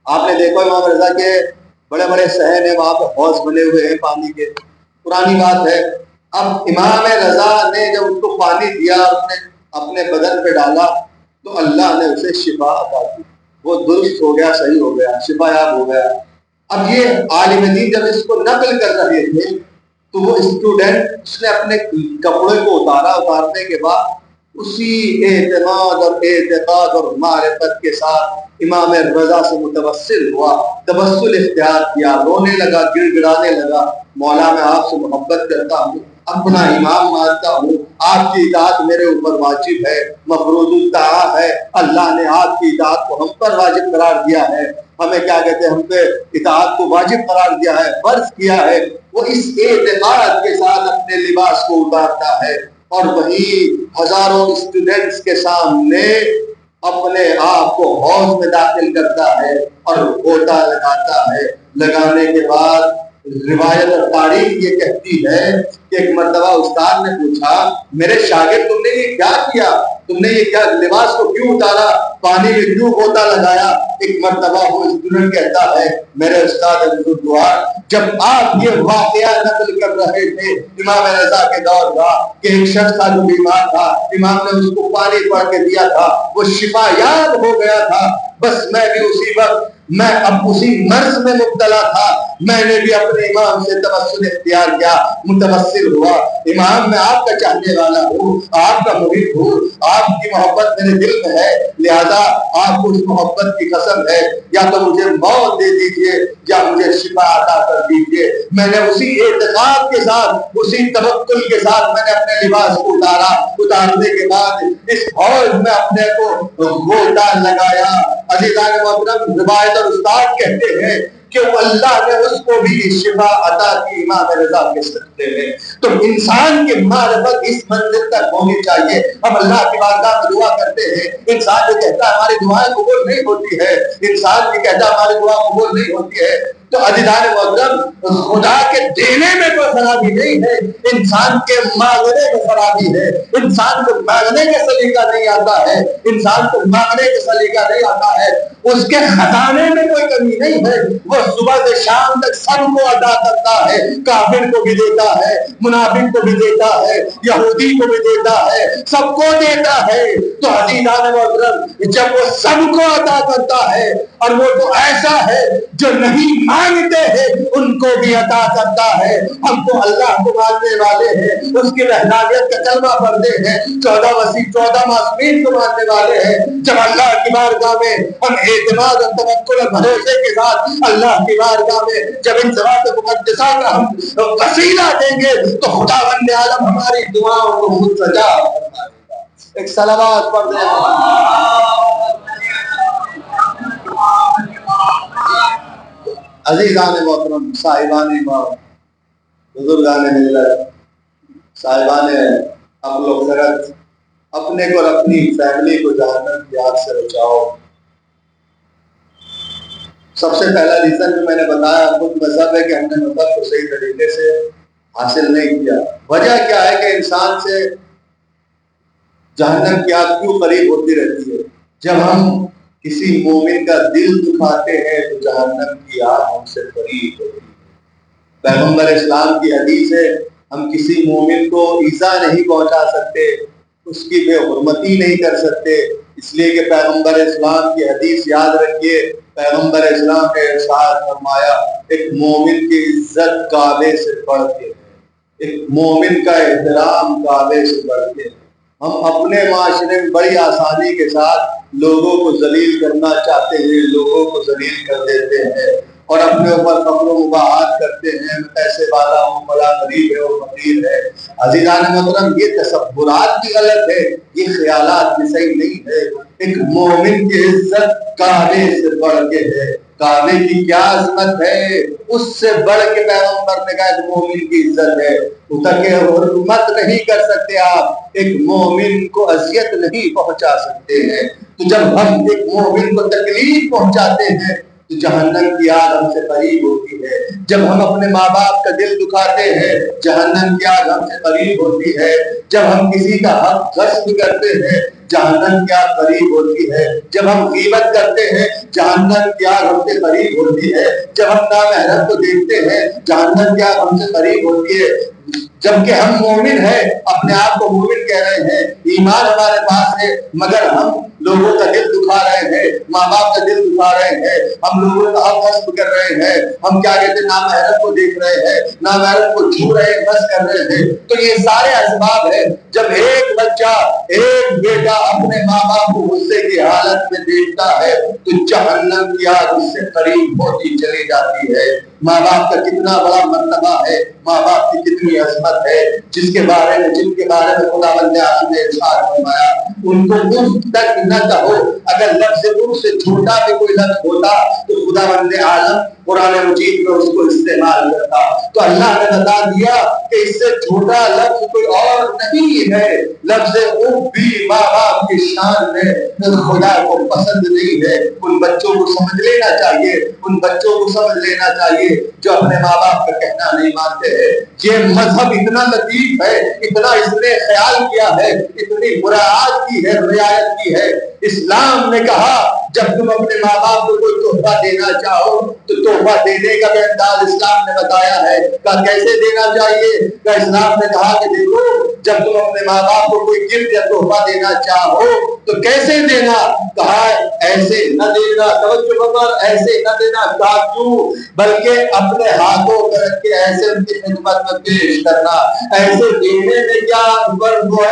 آپ نے دیکھا امام رضا کے بڑے بڑے صحن ہیں، وہاں پہ حوض بنے ہوئے ہیں پانی کے، پرانی بات ہے۔ اب امام رضا نے جب اس کو پانی دیا، اس نے اپنے بدن پہ ڈالا تو اللہ نے اسے شفا عطا کی، وہ درست ہو گیا، صحیح ہو گیا، شفا یاب ہو گیا۔ اب یہ عالم دین جب اس کو نقل کر رہے تھے تو وہ اسٹوڈنٹ اس نے اپنے کپڑے کو اتارا، اتارنے کے بعد اسی اعتماد اور اعتقاد اور معرفت کے ساتھ امام رضا سے متوسل ہوا، تبسل اختیار کیا، رونے لگا، گڑ گڑانے لگا، مولا میں آپ سے محبت کرتا ہوں، اپنا امام مانتا ہوں، آپ کی اطاعت میرے اوپر واجب ہے، مفروض الطاعہ ہے، اللہ نے آپ کی اطاعت کو ہم پر واجب قرار دیا ہے، ہمیں کیا کہتے ہیں، ہم پہ اطاعت کو واجب قرار دیا ہے، فرض کیا ہے۔ وہ اس اعتقاد کے ساتھ اپنے لباس کو اتارتا ہے اور وہی ہزاروں اسٹوڈنٹس کے سامنے اپنے آپ کو حوض میں داخل کرتا ہے اور غوطہ لگاتا ہے۔ لگانے کے بعد روایت اور تاریخ یہ کہتی ہے کہ ایک مرتبہ استاد نے پوچھا، میرے شاگرد تم نے یہ کیا کیا، تم نے یہ کیا لباس کو کیوں اتارا، پانی میں کیوں غوطہ لگایا؟ ایک مرتبہ وہ اسٹوڈنٹ کہتا ہے، میرے استاد بزرگوار، جب آپ یہ واقعہ نقل کر رہے تھے امام رضا کے دور کا کہ ایک شخص تھا جو بیمار تھا، امام نے اس کو پانی پڑھ کے دیا تھا، وہ شفا یاب ہو گیا تھا، بس میں بھی اسی وقت میں اب اسی مرض میں مبتلا تھا، میں نے بھی اپنے امام سے تبسل اختیار کیا، متبسل ہوا، امام میں آپ کا چاہنے والا ہوں، آپ کا مرید ہوں، آپ کی محبت میرے دل میں ہے، لہذا آپ کو اس محبت کی قسم ہے، یا تو مجھے موت دے دیجئے یا مجھے شفا عطا کر دیجئے۔ میں نے اسی اعتقاد کے ساتھ، اسی توکل کے ساتھ میں نے اپنے لباس کو اتارا، اتارنے کے بعد اس حوض میں اپنے کو غوطہ لگایا۔ عزیزان محترم، روایت اور استاد کہتے ہیں کہ اللہ نے اس کو بھی شفا عطا کی امام رضا کے صدقے میں۔ تو انسان کی معرفت اس منزل تک ہونی چاہیے۔ ہم اللہ کی بارگاہ میں دعا کرتے ہیں، انسان یہ کہتا ہے ہماری دعائیں قبول نہیں ہوتی ہے، انسان یہ کہتا ہے ہماری دعا قبول نہیں ہوتی ہے، تو عزیزان محترم، خدا کے دینے میں کوئی خرابی نہیں ہے، انسان کے مانگنے میں خرابی ہے۔ انسان کو مانگنے کا سلیقہ نہیں آتا ہے، انسان کو مانگنے کا سلیقہ نہیں آتا ہے، اس کے خزانے میں کوئی کمی نہیں ہے، وہ صبح سے شام تک سب کو عطا کرتا ہے، کافر کو بھی دیتا ہے، منافق کو بھی دیتا ہے، یہودی کو بھی دیتا ہے، سب کو دیتا ہے۔ تو عزیزان محترم، جب وہ سب کو عطا کرتا ہے اور وہ تو ایسا ہے جو نہیں مانگتے ہیں ان کو بھی عطا کرتا ہے۔ ہم تو اللہ کو ماننے والے ہیں، اس کی وحدانیت کا کلمہ پڑھتے ہیں، 14 معصومین کو ماننے والے ہیں۔ جب اللہ کی بارگاہ میں ہم اعتماد اور توکل اور بھروسے کے ساتھ اللہ کی بارگاہ میں جب ان ذوات مقدسہ کا ہم وسیلہ دیں گے تو خداوند عالم ہماری دعاؤں کو مستجاب فرمائے گا۔ ایک صلوات پڑھ دیں۔ عزیزان محترم، صاحبان ایمان، بزرگان ملت، صاحبان عقل و خرد، اپنے کو اور اپنی فیملی کو جہنم کی آگ سے بچاؤ۔ سب سے پہلا ریزن جو میں نے بتایا خود مذہب ہے کہ ہم نے مذہب کو صحیح طریقے سے حاصل نہیں کیا۔ وجہ کیا ہے کہ انسان سے جہنم کی آگ کیوں قریب ہوتی رہتی ہے؟ جب ہم کسی مومن کا دل دکھاتے ہیں تو جہنم کی آگ ہم سے قریب ہوتی ہے۔ پیغمبر اسلام کی حدیث ہے، ہم کسی مومن کو ایذا نہیں پہنچا سکتے، اس کی بے حرمتی نہیں کر سکتے، اس لیے کہ پیغمبر اسلام کی حدیث یاد رکھیے، پیغمبر اسلام نے ارشاد فرمایا ایک مومن کی عزت کعبے سے بڑھ کے ہے، ایک مومن کا احترام کعبے سے بڑھ کے ہے۔ ہم اپنے معاشرے میں بڑی آسانی کے ساتھ لوگوں کو ذلیل کرنا چاہتے ہیں، لوگوں کو ذلیل کر دیتے ہیں اور اپنے اوپر فخر و مباحات کرتے ہیں، میں پیسے والا ہوں، بڑا غریب ہے وہ فقیر ہے۔ عزیزان محترم، یہ تصورات بھی غلط ہے، یہ خیالات بھی صحیح نہیں ہے۔ ایک مومن کی عزت کعبے سے بڑھ کے ہے۔ کعبے کی کیا عظمت ہے، اس سے بڑھ کے پیغمبر نے کہا ایک مومن کی عزت ہے۔ کہ حرمت نہیں کر سکتے آپ، ایک مومن کو اذیت نہیں پہنچا سکتے ہیں۔ تو جب ہم ایک مومن کو تکلیف پہنچاتے ہیں تو جہنم کی آگ ہم سے قریب ہوتی ہے۔ جب ہم اپنے ماں باپ کا دل دکھاتے ہیں جہنم کی آگ ہم سے قریب ہوتی ہے۔ جب ہم کسی کا حق غصب کرتے ہیں جہنم کی آگ قریب ہوتی ہے۔ جب ہم غیبت کرتے ہیں جہنم کی آگ ہم سے قریب ہوتی ہے۔ جب ہم نامحرم کو دیکھتے ہیں جہنم کی آگ ہم سے قریب ہوتی ہے۔ جبکہ ہم مومن ہیں، اپنے آپ کو مومن کہہ رہے ہیں، ایمان ہمارے پاس ہے، مگر ہم لوگوں کا دل دکھا رہے ہیں، ماں باپ کا دل دکھا رہے ہیں، ہم لوگوں کا حق غصب کر رہے ہیں، ہم کیا کہتے ہیں نامحرم کو دیکھ رہے ہیں، نامحرم کو چھو رہے ہیں، بس کر رہے ہیں۔ تو یہ سارے اسباب ہیں۔ جب ایک بچہ، ایک بیٹا اپنے ماں باپ کو غصے کی حالت میں دیکھتا ہے تو جہنم کی آگ اس سے قریب ہوتی چلی جاتی ہے۔ ماں باپ کا کتنا بڑا مرتبہ ہے، ماں باپ کی کتنی عظمت ہے، جن کے بارے میں خداوند عالم نے ارشاد فرمایا ان کو اف تک نہ کہو۔ اگر لفظ اف سے چھوٹا بھی کوئی لفظ ہوتا تو خداوند عالم قرآن مجید میں اس کو استعمال کرتا۔ تو اللہ نے بتا دیا کہ اس سے چھوٹا لفظ کوئی اور نہیں ہے۔ لفظ اف بھی ماں باپ کی شان میں خدا کو پسند نہیں ہے۔ ان بچوں کو سمجھ لینا چاہیے، ان بچوں کو سمجھ لینا چاہیے جو اپنے ماں باپ کا کہنا نہیں مانتے ہیں۔ یہ مذہب اتنا لطیف ہے، اتنا اس نے خیال کیا ہے، اتنی مراعات کی ہے، رعایت کی ہے۔ اسلام نے کہا جب تم اپنے ماں باپ کو کوئی تحفہ دینا چاہو تو تحفہ دینے کا بھی انداز اسلام نے بتایا ہے۔ کہا کیسے دینا چاہیے؟ کہ اسلام نے کہا کہ دیکھو جب تم اپنے ماں باپ کو کوئی گفٹ یا تحفہ دینا چاہو تو کیسے دینا؟ کہا ایسے نہ دینا، توجہ بغیر ایسے نہ دینا، کہا کیوں؟ بلکہ اپنے ہاتھوں پر رکھ کے ایسے ان کی خدمت میں پیش کرنا۔ ایسے دینے میں کیا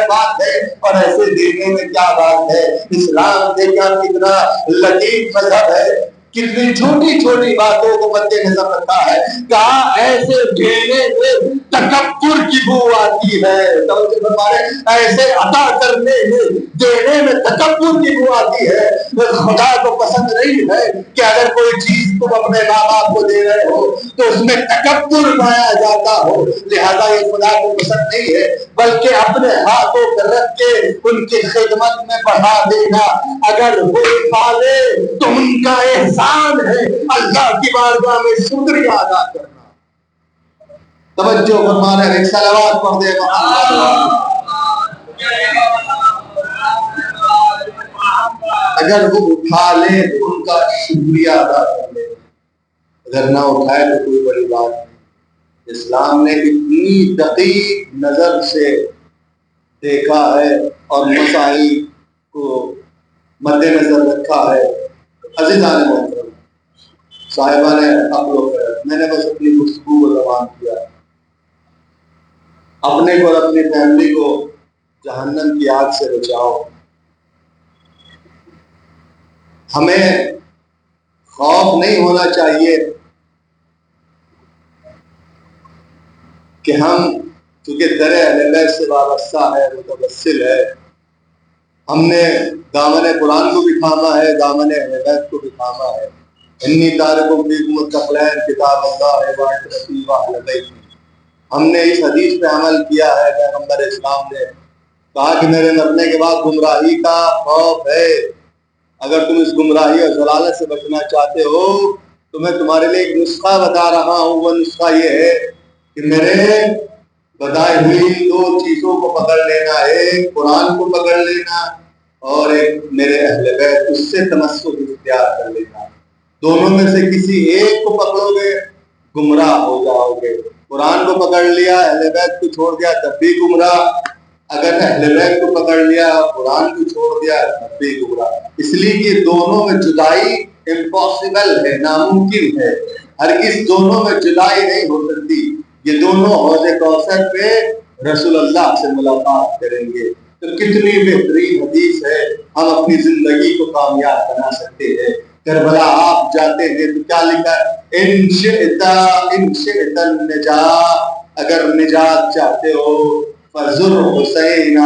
بات ہے اور ایسے دینے میں کیا بات ہے؟ اسلام دیکھا کتنا لطیف مذہب ہے، کتنی چھوٹی چھوٹی باتوں کو مد نظر رکھا ہے۔ کہا ایسے دینے میں تکبر کی بو آتی ہے، ایسے عطا کرنے میں دینے میں تکبر کی بو آتی ہے۔ خدا کو پسند نہیں ہے کہ اگر کوئی چیز تم اپنے ماں باپ کو دے رہے ہو تو اس میں تکبر پایا جاتا ہو، لہذا یہ خدا کو پسند نہیں ہے، بلکہ اپنے ہاتھوں پر رکھ کے ان کی خدمت میں بڑھا دینا۔ اگر وہ پالے تو ان کا احسان ہے اللہ کی بارگاہ میں شکریہ ادا کرنا۔ توجہ فرمانے ایک صلوات پڑھ دے اگر وہ اٹھا لے تو ان کا شکریہ ادا کر لے، اگر نہ اٹھائے تو کوئی بڑی بات نہیں۔ اسلام نے اتنی دقیق نظر سے دیکھا ہے اور مسائل کو مد نظر رکھا ہے۔ عزیزان محترم، صاحبان عقل و خرد، میں نے بس اپنی گفتگو کو تمام کیا۔ اپنے کو اور اپنی فیملی کو جہنم کی آگ سے بچاؤ۔ ہمیں خوف نہیں ہونا چاہیے کہ ہم چونکہ در اہل بیت سے وابستہ ہے، متوسل ہے، ہم نے دامن قرآن کو بھی تھاما ہے، دامن اہل بیت کو بھی تھاما ہے۔ انی تارکم فیکم الثقلین کتاب اللہ وعترتی واہل بیتی۔ ہم نے اس حدیث پہ عمل کیا ہے۔ پیغمبر اسلام نے کہا کہ میرے مرنے کے بعد گمراہی کا خوف ہے، اگر تم اس گمراہی اور ضلالت سے بچنا چاہتے ہو تو میں تمہارے لیے ایک نسخہ بتا رہا ہوں۔ وہ نسخہ یہ ہے کہ میرے بتائی ہوئی دو چیزوں کو پکڑ لینا، ایک قرآن کو پکڑ لینا اور ایک میرے اہل بیت، اس سے تمسک اختیار کر لینا۔ دونوں میں سے کسی ایک کو پکڑو گے گمراہ ہو جاؤ گے۔ قرآن کو پکڑ لیا، اہل بیت کو چھوڑ دیا تب بھی گمراہ، اگر اہل بیت کو پکڑ لیا قرآن کو چھوڑ دیا تب بھی گمراہ۔ اس لیے کہ دونوں میں جدائی امپاسبل ہے، ناممکن ہے، ہرگز دونوں میں جدائی نہیں ہو سکتی۔ یہ دونوں حوض کوثر پہ رسول اللہ سے ملاقات کریں گے۔ تو کتنی بہترین حدیث ہے، ہم اپنی زندگی کو کامیاب بنا سکتے ہیں۔ کربلا آپ جاتے ہیں تو کیا لکھا ہے؟ ان شئت النجاۃ، اگر نجات چاہتے ہو فزر حسین،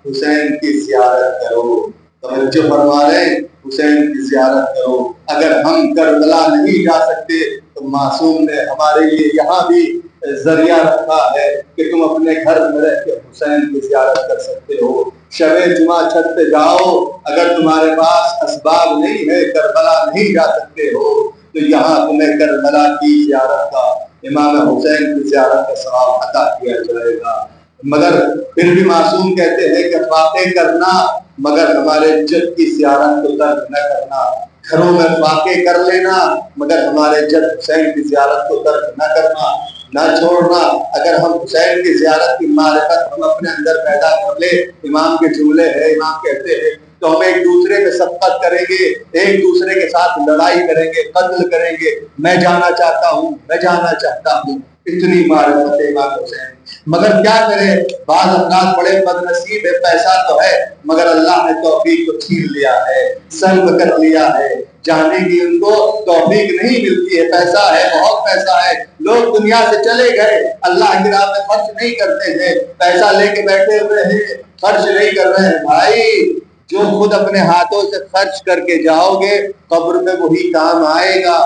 حسین کی زیارت کرو۔ توجہ فرما رہے ہیں، حسین کی زیارت کرو۔ اگر ہم کربلا نہیں جا سکتے تو معصوم نے ہمارے لیے یہاں بھی ذریعہ رکھا ہے کہ تم اپنے گھر میں رہ کے حسین کی زیارت کر سکتے ہو۔ شب جمعہ چھت پہ جاؤ، اگر تمہارے پاس اسباب نہیں ہے، کربلا نہیں جا سکتے ہو تو یہاں تمہیں کربلا کی زیارت کا، امام حسین کی زیارت کا ثواب عطا کیا جائے گا۔ مگر پھر بھی معصوم کہتے ہیں کہ فاتح کرنا مگر ہمارے جد کی زیارت کو ترک نہ کرنا۔ گھروں میں واقع کر لینا مگر ہمارے جد حسین کی زیارت کو ترک نہ کرنا، نہ چھوڑنا۔ اگر ہم حسین کی زیارت کی معرفت ہم اپنے اندر پیدا کر لے، امام کے جملے ہیں، امام کہتے ہیں تو ہم ایک دوسرے میں سبقت کریں گے، ایک دوسرے کے ساتھ لڑائی کریں گے، قتل کریں گے، میں جانا چاہتا ہوں، میں جانا چاہتا ہوں۔ اتنی معرفت امام حسین مگر کیا کرے، بعض افراد بڑے بدنصیب ہے، پیسہ تو ہے مگر اللہ نے توفیق کو چھین لیا ہے، سلب کر لیا ہے، جانے کی ان کو توفیق نہیں ملتی ہے۔ پیسہ ہے، بہت پیسہ ہے، لوگ دنیا سے چلے گئے، اللہ کی راہ میں خرچ نہیں کرتے ہیں، پیسہ لے کے بیٹھے ہوئے ہیں، خرچ نہیں کر رہے ہیں۔ بھائی جو خود اپنے ہاتھوں سے خرچ کر کے جاؤ گے قبر میں وہی کام آئے گا۔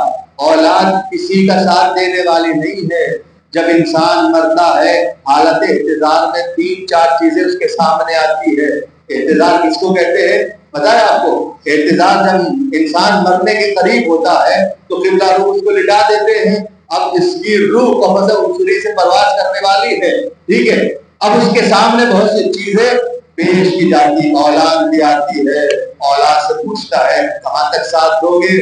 اولاد کسی کا ساتھ دینے والی نہیں ہے۔ جب انسان مرتا ہے حالت احتضار میں 3-4 چیزیں اس کے سامنے آتی ہے۔ احتضار کس کو کہتے ہیں پتہ ہے آپ کو؟ احتضار جب انسان مرنے کے قریب ہوتا ہے تو قبلہ روح اس کو لٹا دیتے ہیں۔ اب اس کی روح قبض عنصری سے پرواز کرنے والی ہے، ٹھیک ہے؟ اب اس کے سامنے بہت سی چیزیں پیش کی جاتی، اولاد بھی آتی ہے، اولاد سے پوچھتا ہے کہاں تک ساتھ دو گے؟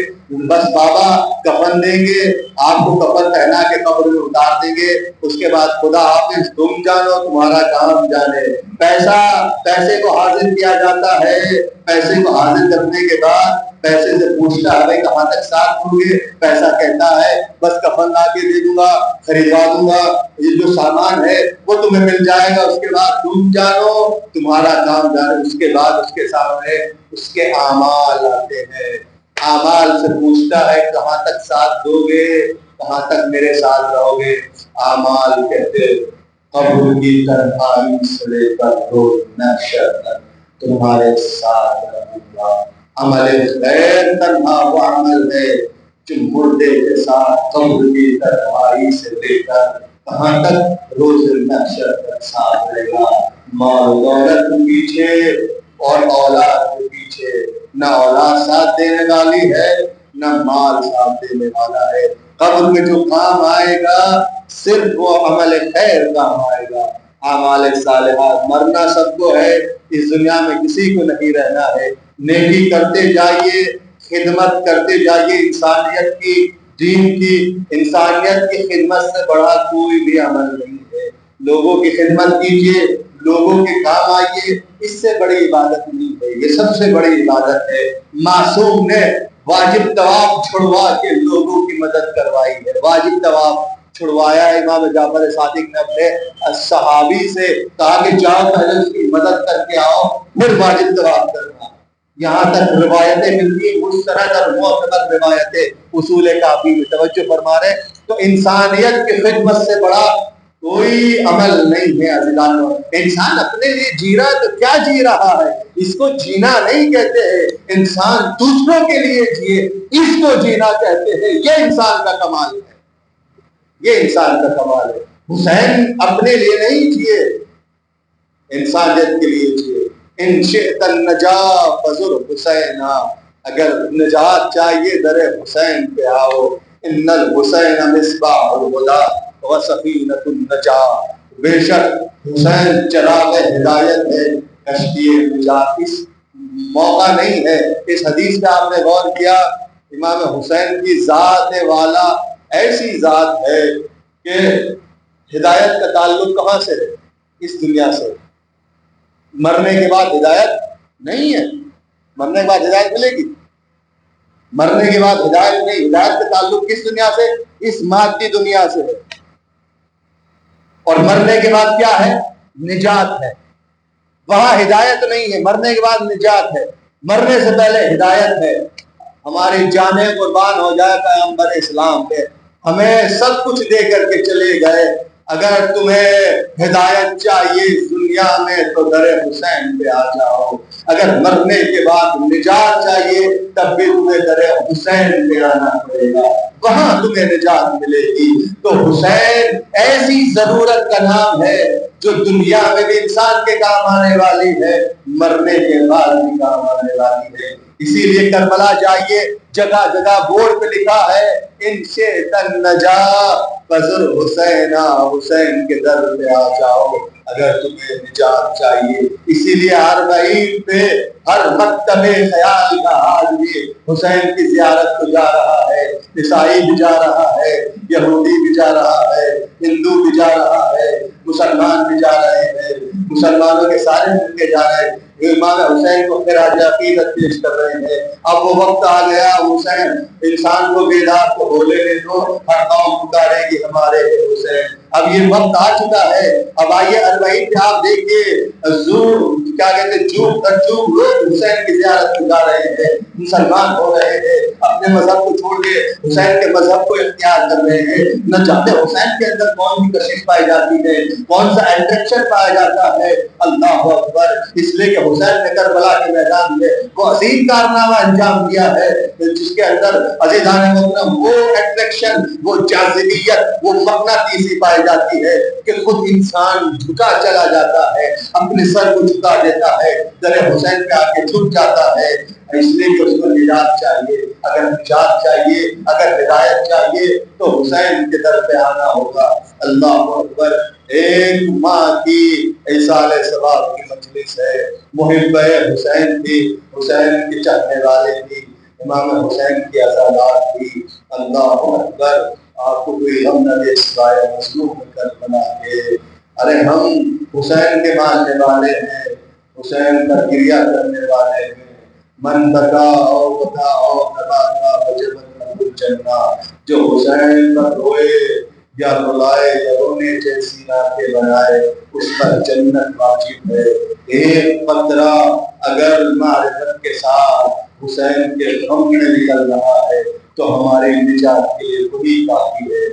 بس بابا کفن دیں گے، آپ کو کفن پہنا کے قبر میں اتار دیں گے، اس کے بعد خدا حافظ، تم جانو تمہارا کام جانے۔ پیسے کو حاضر کیا جاتا ہے، پیسے کو حاضر کرنے کے بعد پیسے سے پوچھتا ہے بھائی کہاں تک ساتھ دوں گے؟ پیسہ کہتا ہے بس کفن لا کے دے دوں گا، خریدوا دوں گا، یہ جو سامان ہے وہ تمہیں مل جائے گا، اس کے بعد تم جانو تمہارا کام جانے۔ اس کے بعد اس کے سامنے اس کے اعمال آتے ہیں، اعمال سے پوچھتا ہے کہاں تک ساتھ دو گے، کہاں تک میرے ساتھ رہو گے؟ اعمال کہتے قبر کی تنہائی سے لے کر روز محشر تک تمہارے ساتھ رہوں گا۔ عمل خیر تنہا وہ عمل ہے جو مردے کے ساتھ قبر کی تنہائی سے لے کر کہاں تک روز محشر تک ساتھ رہے گا۔ مال دولت کے پیچھے اور اولاد کے پیچھے نہ اولاد ساتھ دینے والی ہے نہ مال ساتھ دینے والا ہے۔ قبر میں جو کام آئے گا صرف وہ عمل خیر کام آئے گا، اعمال صالحات۔ مرنا سب کو ہے، اس دنیا میں کسی کو نہیں رہنا ہے۔ نیکی کرتے جائیے، خدمت کرتے جائیے انسانیت کی، دین کی، انسانیت کی خدمت سے بڑا کوئی بھی عمل نہیں ہے۔ لوگوں کی خدمت کیجیے، لوگوں کے کام آئیے، اس سے بڑی عبادت نہیں ہے، یہ سب سے بڑی عبادت ہے۔ معصوم نے واجب طواف چھڑوا کے لوگوں کی مدد کروائی ہے، واجب طواف چھڑوایا ہے۔ امام جعفر صادق نے اپنے صحابی سے کہا کہ جاؤ پہلے اس کی مدد کر کے آؤ پھر واجب طواف کرنا۔ یہاں تک روایتیں ملتی ہیں، مستند اور معتبر روایتیں اصول کافی میں توجہ فرما رہے ہیں۔ تو انسانیت کی خدمت سے بڑا کوئی عمل نہیں ہے عزیزان۔ انسان اپنے لیے جی رہا تو کیا جی رہا ہے، اس کو جینا نہیں کہتے ہیں۔ انسان دوسروں کے لیے جیے، اس کو جینا کہتے ہیں۔ یہ انسان کا کمال ہے، یہ انسان کا کمال ہے۔ حسین اپنے لیے نہیں جیے، انسانیت کے لیے جیے۔ ان شئت النجاة فزر حسینا، اگر نجات چاہیے در حسین پہ آؤ۔ ان الحسین مصباح الہدی وسفینۃ النجاة، بے شک حسین چراغ ہدایت ہے، کشتی نجات۔ اس موقع نہیں ہے، اس حدیث پہ آپ نے غور کیا؟ امام حسین کی ذات والا ایسی ذات ہے کہ ہدایت کا تعلق کہاں سے ہے؟ اس دنیا سے۔ مرنے کے بعد ہدایت نہیں ہے، مرنے کے بعد ہدایت ملے گی؟ مرنے کے بعد ہدایت نہیں، ہدایت کا تعلق کس دنیا سے؟ اس مادی دنیا سے ہے۔ اور مرنے کے بعد کیا ہے؟ نجات ہے۔ وہاں ہدایت نہیں ہے، مرنے کے بعد نجات ہے، مرنے سے پہلے ہدایت ہے۔ ہماری جانیں قربان ہو جائے پیغمبر اسلام پہ، ہمیں سب کچھ دے کر کے چلے گئے۔ اگر تمہیں ہدایت چاہیے اس دنیا میں تو در حسین پہ آ جاؤ، اگر مرنے کے بعد نجات چاہیے تب بھی تمہیں در حسین پہ آنا پڑے گا، وہاں تمہیں نجات ملے گی۔ تو حسین ایسی ضرورت کا نام ہے جو دنیا میں بھی انسان کے کام آنے والی ہے، مرنے کے بعد بھی کام آنے والی ہے۔ اسی لیے کربلا جائیے، جگہ جگہ بورڈ پہ لکھا ہے ان شئت النجاة فزر حسینا، حسین کے در پہ آ جاؤ اگر تمہیں نجات چاہیے۔ اسی لیے ہر بعید پہ، ہر مکتب خیال کا آدمی حسین کی زیارت کو جا رہا ہے۔ عیسائی بھی جا رہا ہے، یہودی بھی جا رہا ہے، ہندو بھی جا رہا ہے، مسلمان بھی جا رہے ہیں، مسلمانوں کے سارے مل کے جا رہے ہیں، امام حسین کو خراج عقیدت پیش کر رہے ہیں۔ اب وہ وقت آ گیا، حسین انسان کو بیدار تو ہو لینے دو، ہر قوم پکارے گی ہمارے حسین۔ اب یہ وقت آ چکا ہے. اب آئیے اربعین پہ آپ دیکھیے کیا کہتے ہیں لوگ حسین کی زیارت جا رہے ہیں, مسلمان ہو رہے ہیں, اپنے مذہب کو چھوڑ کے حسین کے مذہب کو اختیار کر رہے ہیں. نہ جانے حسین کے اندر کون سی کشش پائی جاتی ہے, کون سا اٹریکشن پایا جاتا ہے. اللہ اکبر. اس لیے کہ حسین نے کربلا کے میدان میں وہ عظیم کارنامہ انجام دیا ہے جس کے اندر عزیزان محترم وہ اٹریکشن, وہ جاذبیت, وہ مغناطیسی پائی جاتی ہے کہ خود انسان جھکا چلا جاتا ہے, اپنے سر کو جھکا دیتا ہے, در حسین پہ آ کے جھک جاتا ہے. اس لیے کہ اس کو نجات چاہیے. اگر نجات چاہیے, اگر ہدایت چاہیے تو حسین کے در پہ آنا ہوگا. اللہ اکبر. ایک ماں کی ایصال ثواب کی مجلس ہے, محب حسین تھی, حسین کے چاہنے والے تھی, امام حسین کی عزادات تھی. اللہ اکبر. آپ کو کوئی غم نہ دے سوائے مظلوم کربلا کے. ارے ہم حسین کے ماننے والے ہیں, حسین پر گریہ کرنے والے ہیں. من بکا او بکا او نبا کا وجبت له الجنہ. جو حسین پر روئے یا رلائے یا رونے جیسی آنکھیں بنائے اس پر جنت واجب ہے. ایک قطرہ اگر معرفت کے ساتھ حسین کے غم میں نکل رہا ہے تو ہمارے نجات کے لیے وہی کافی ہے.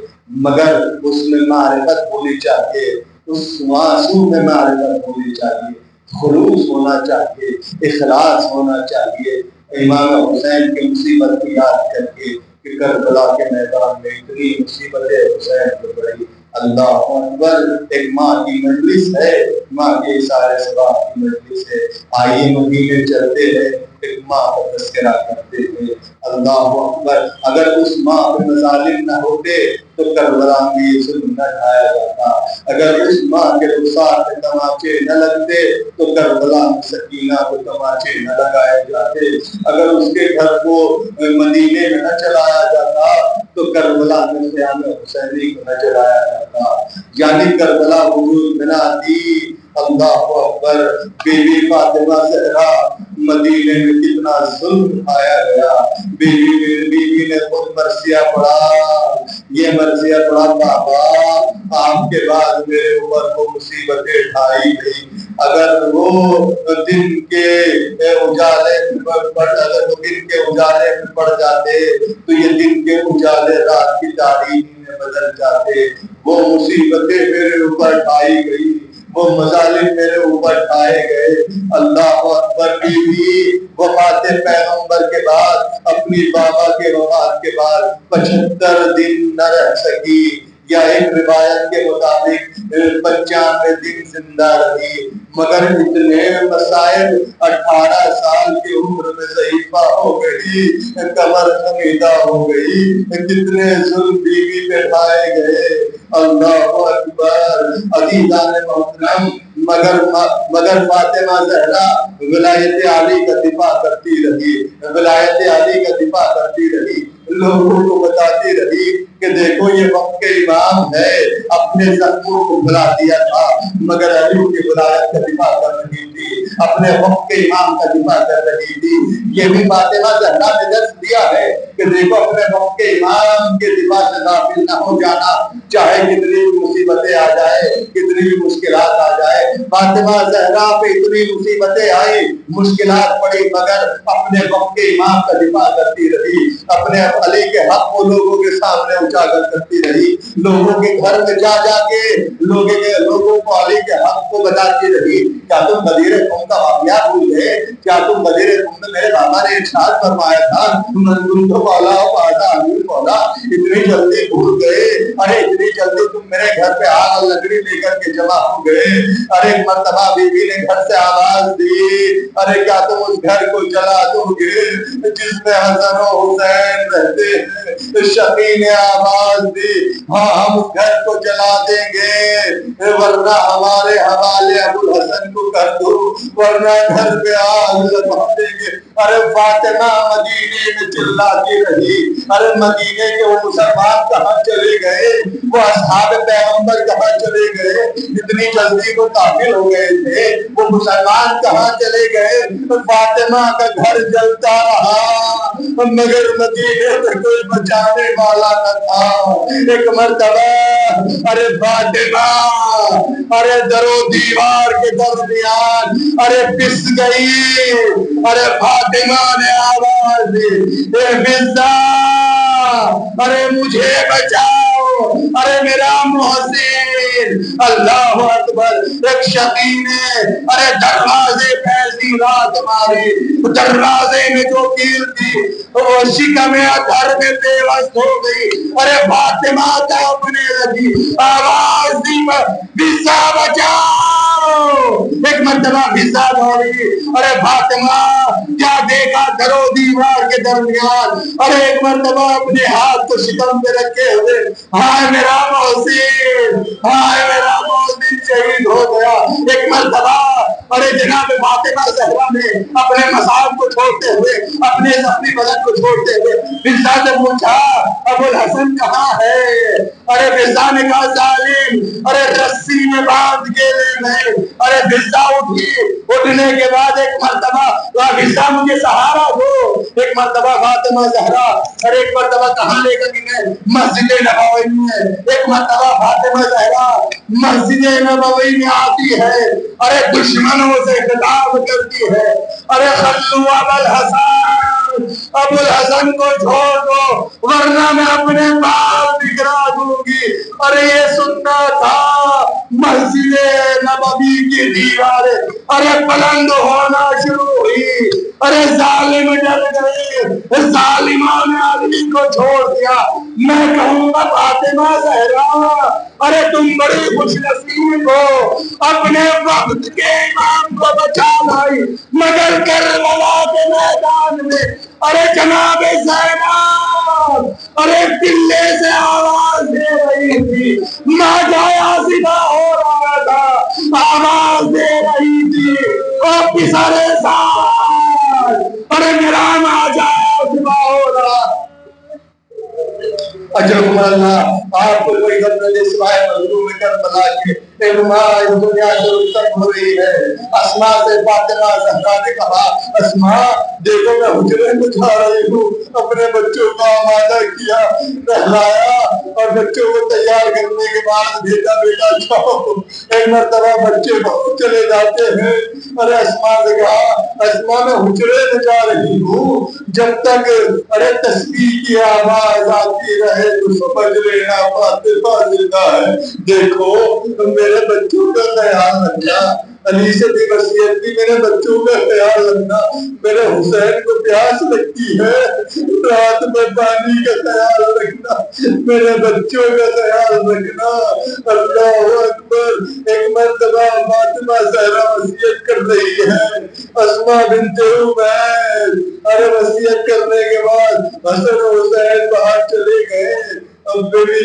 مگر اس میں معرفت ہونی چاہیے, اس معصوم میں معرفت ہونی چاہیے, خلوص ہونا چاہیے, اخلاص ہونا چاہیے. امام حسین کی مصیبت کو یاد کر کے کہ کربلا کے میدان میں اتنی مصیبتیں حسین کو پڑی. اللہ اکبر. ایک ماں کی مجلس ہے, ماں کے اشارے ثواب کی مجلس ہے. آئیے مدینے چلتے ہیں, ایک ماں کا تذکرہ کرتے ہیں. اللہ اکبر. اگر اس ماں پہ مظالم نہ ہوتے تو کربلا میں یہ ظلم نہ ڈھایا جاتا. اگر اس ماں کے رخسار پہ تماچے نہ لگتے تو کربلا میں سکینہ کو تماچے نہ لگائے جاتے. اگر اس کے گھر کو مدینے میں نہ چلایا جاتا تو کربلا میں خیام حسینی کو نہ چلایا جاتا. یعنی کربلا وجود میں نہ آتی. اللہ اکبر. بی بی فاطمہ زہرا مدینے میں کتنا ظلم کھایا گیا. بیوی نے خود مرثیہ پڑھا, یہ مرثیہ پڑھا بابا آپ کے بعد میرے اوپر وہ مصیبتیں ڈھائی گئی. اگر وہ دن کے اجالے میں پڑ جاتے تو یہ دن کے اجالے رات کی تاریکی میں بدل جاتے. وہ مصیبتیں میرے اوپر ڈھائی گئی, وہ مظالم میرے اوپر ڈھائے گئے. اللہ اکبر. بیوی وفات پیغمبر کے بعد, اپنی بابا کے وفات کے بعد 75 دن نہ رہ سکی, یا ایک روایت کے مطابق 95 دن زندہ رہی. مگر اتنے مسائل, 18 سال کی عمر میں ضعیفہ ہو گئی, کمر خمیدہ ہو گئی, کتنے ظلم بیوی پہ ڈھائے گئے. اللہ اکبر. عزیزان محترم. مگر فاطمہ زہرا ولایت علی کا دفاع کرتی رہی, ولایت علی کا دفاع کرتی رہی, لوگوں کو بتاتی رہی کہ دیکھو یہ وقت کے امام ہے, اپنے زخموں کو بلا دیا تھا مگر علی کی ولایت کا دفاع کر رہی تھی, اپنے وقت کے امام کا دفاع کر رہی تھی. یہ بھی فاطمہ زہرا نے درس دیا ہے کہ دیکھو اپنے وقت کے امام کے دفاع سے غافل نہ ہو جانا, چاہے کتنی بھی مصیبتیں آ جائے, کتنی بھی مشکلات آ جائے. فاطمہ زہرا پہ اتنی مصیبتیں آئی, مشکلات پڑی, مگر اپنے وقت کے امام کا دفاع کرتی رہی, اپنے علی کے حق کو لوگوں کے سامنے اجاگر کرتی رہی, لوگوں کے گھر میں جا جا کے لوگوں کو علی کے حق کو بتاتی رہی. کیا تم غدیر خم کا واقعہ بھول گئے؟ کیا تم غدیر خم میں میرے بابا نے ارشاد فرمایا تھا منظور تو مولا پادا امیر مولا, اتنی جلدی بھول گئے؟ ارے اتنی جلدی تم میرے گھر پہ آگ اور لکڑی لے کر کے جمع ہو گئے. ارے مرتبہ بیوی نے گھر سے آواز دی, ارے کیا تم اس گھر کو جلا دو گے جس میں حسن و حسین رہتے ہیں؟ شفیع نے آواز دی, ہاں ہم اس گھر کو جلا دیں گے, ورنہ ہمارے حوالے ابو الحسن کو کر دو, ورنہ گھر پہ آگ لگا دیں گے. ارے فاطمہ مدینے میں چلاتی رہی، ارے مدینے کے وہ مسلمان کہاں چلے گئے، وہ اصحاب پیغمبر کہاں چلے گئے، اتنی جلدی وہ داخل ہو گئے تھے، وہ مسلمان کہاں چلے گئے، فاطمہ کا گھر جلتا رہا مگر مدینے میں کوئی بچانے والا نہ تھا۔ ایک مرتبہ ارے فاطمہ ارے در و دیوار کے درمیان ارے پس گئی، ارے فاطمہ نے آواز دی، اے فضہ ارے مجھے بچاؤ، ارے میرا محسن، اللہ اکبر۔ ایک شقی نے ارے دروازے پہ ایسی رات ماری، دروازے میں جو کیل تھی وہ شکم ادھر میں بے وقت ہو گئی، ارے فاطمہ کانپنے لگی، آواز دی فضہ بچاؤ۔ ایک مرتبہ فضہ دوڑی، ارے فاطمہ کیا دیکھا درو دیوار کے درمیان، ارے ایک مرتبہ اپنے ہاتھ کو شکم پہ رکھے ہوئے، ہائے میرا محسن، ہائے میرا محسن شہید ہو گیا۔ ایک مرتبہ ارے جناب فاطمہ زہرا نے اپنے مصاب کو چھوڑتے ہوئے، اپنے زخمی بدن کو چھوڑتے ہوئے فضہ سے پوچھا ابو الحسن کہاں ہے؟ ارے فضہ نے کہا ظالم ارے رسی میں باندھ کے لے گئے۔ ارے فضہ اٹھی، اٹھنے کے بعد ایک مرتبہ فضہ مجھے سہارا دو۔ ایک مرتبہ فاطمہ زہرا ارے ایک مرتبہ کہاں لے کر گئے؟ مسجد نبوی میں۔ ایک مرتبہ فاطمہ زہرا مسجد نبوی میں آتی ہے، ارے دشمنوں سے خطاب کرتی ہے، ارے خلو ابو الحسن، ابو الحسن کو چھوڑ دو ورنہ میں اپنے بال بکھرا دوں گی۔ ارے یہ سننا تھا مسجد نبوی کی دیواریں ارے بلند ہونا شروع ہوئی، ارے ظالم ڈر گئے، ظالموں نے آدمی کو چھوڑ دیا۔ میں کہوں گا فاطمہ زہرا ارے تم بڑی خوش نصیب ہو، اپنے وقت کے امام کو بچا لائی، مگر کربلا کے میدان میں ارے جناب زینب ارے قلعے سے آواز دے رہی تھی، ماجایا سیدھا ہو رہا تھا، آواز دے رہی تھی اور پسرے سال ارے میرا ماجایا سیدھا ہو رہا۔ اجرکم اللہ، آپ کو کوئی غم نہ سوائے مظلوم کربلا کے، ایک ماں اس دنیا سے رخصت ہو رہی ہے۔ اسماء سے فاطمہ زہرا نے کہا اسماء دیکھو میں حجرے میں جا رہی ہوں، اپنے بچوں کا آمادہ کیا، نہلایا اور بچوں کو تیار کرنے کے بعد بھیجا بیٹا جاؤ۔ ایک مرتبہ بچے بہت چلے جاتے ہیں، ارے اسماء نے کہا اسماء میں حجرے میں جا رہی ہوں، جب تک ارے تسبیح کی آواز آتی رہے تو سمجھ لینا فاطمہ زندہ ہے۔ دیکھو میرے بچوں کا خیال رکھنا، علی سے بھی وصیت کی میرے بچوں کا خیال رکھنا، میرے حسین کو پیاس لگتی ہے رات میں پانی کا خیال رکھنا، میرے بچوں کا خیال رکھنا۔ اللہ اکبر۔ ایک مرتبہ فاطمہ زہرا وصیت کر رہی ہے، اسماء بنت عمیر ارے وصیت کرنے کے بعد حسن حسین باہر چلے گئے، بیوی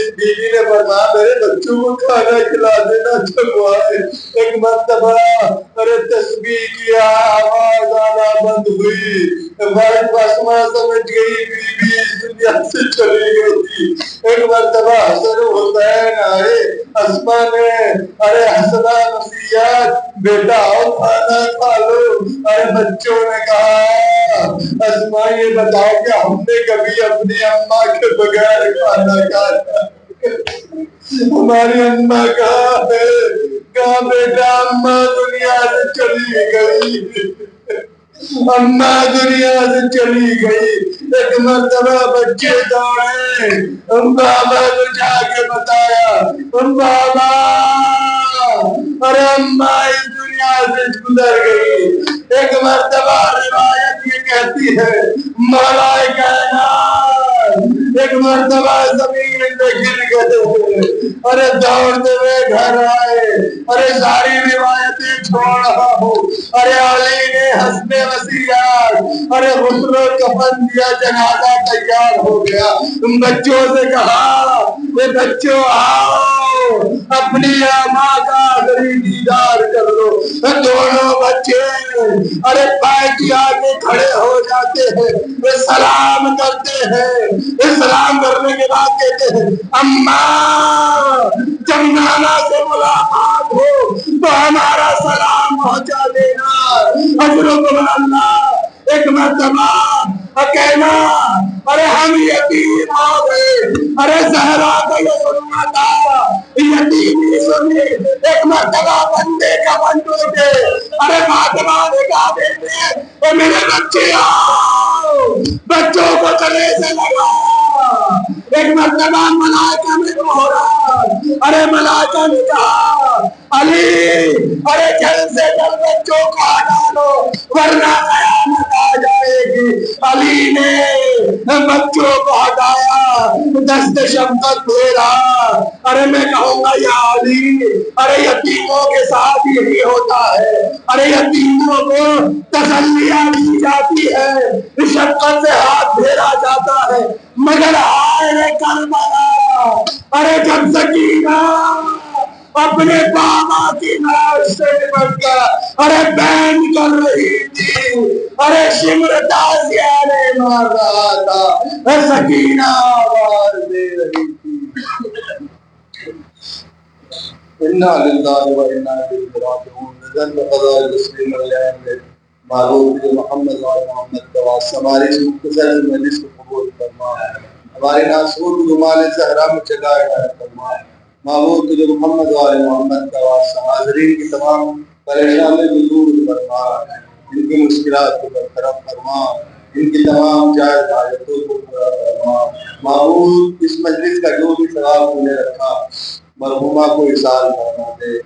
نے فرمایا میرے بچوں کو کھانا کھلا دینا چلوائے۔ ایک مرتبہ ارے تسبیح کی آواز آنا بند ہوئی، اسماء سمجھ گئی بیوی اس دنیا سے چلی گئی تھی۔ ایک مرتبہ حسن حسین آئے، اسماء نے ارے حسنہ نصیحت بیٹا آؤ کھانا کھا لو۔ ارے بچوں نے کہا اسماء یہ بتاؤ کہ ہم نے کبھی اپنی اماں کے بغیر کھانا کھایا؟ ہماری اماں کہاں ہے؟ کہاں بیٹا اماں دنیا سے چلی گئی، اماں دنیا سے چلی گئی۔ ایک مرتبہ بچے دوڑے، بابا کو جا کے بتایا بابا ارے اماں اس دنیا سے گزر گئی۔ ایک مرتبہ روایت یہ کہتی ہے مولا کائنات ایک مرتبہ زمین پہ گر گئے، ارے دوڑتے ہوئے گھر آئے، ارے ساری روایتیں چھوڑ رہا ہوں، ارے علی نے حسب وصیت ارے غسل و کفن دیا، جنازہ تیار ہو گیا۔ بچوں سے کہا کہ بچوں آؤ اپنی ماں کا آخری دیدار کر لو۔ دونوں بچے ارے پیر کے آگے کھڑے ہو جاتے ہیں، سلام کرتے ہیں، سلام کرنے کے بعد کہتے ہیں اماں جب نانا سے ملاقات ہو تو ہمارا سلام پہنچا دینا۔ حضرت اللہ ایک مرتبہ کہنا ارے ہم یتیم ہو گئے، ارے زہرا کو یہ سننا تھا، یتیم ہی سنی، ایک مرتبہ بندے کا بن ٹوٹے، ارے فاطمہ نے کہا بیٹے اے میرے بچے آؤ، بچوں کو گلے سے لگا، ایک مرتبہ ملائکہ نے بولا، ارے ملائکہ نے کہا علی ارے جلد سے جلد بچوں کو ہٹا لو ورنہ قیامت آ جائے گی۔ علی نے بچوں کو ہٹایا، دست شفقت پھیرا، ارے میں کہوں گا یا علی ارے یتیموں کے ساتھ یہی ہوتا ہے، ارے یتیموں کو تسلیاں دی جاتی ہے، شفقت سے ہاتھ پھیرا جاتا ہے، مگر آئے کربلا ارے جب سکینہ اپنے بابا کی ناز سے نمٹ کر ارے بین کر رہی تھی، ارے شمر تازیہ نے مار رہا تھا، سکینہ آواز دے رہی تھی انا للہ و انا الیہ راجعون۔ نزل بقضاء تسلیم علیہ معروف محمد و محمد کا واسطہ ہماری اس مختصر مجلس کو قبول فرما، ہمارے ناسور جمال زہرا میں جگہ عنایت فرما، معبود تجھے محمد و آل محمد کا واسطہ حاضرین کی تمام پریشانی کو دور فرما، ان کی مشکلات کو برطرف فرما، ان کی تمام جائز حاجتوں کو پورا فرما۔ معبود اس مجلس کا جو بھی ثواب تو نے رکھا مرحومہ کو احسان فرما دے،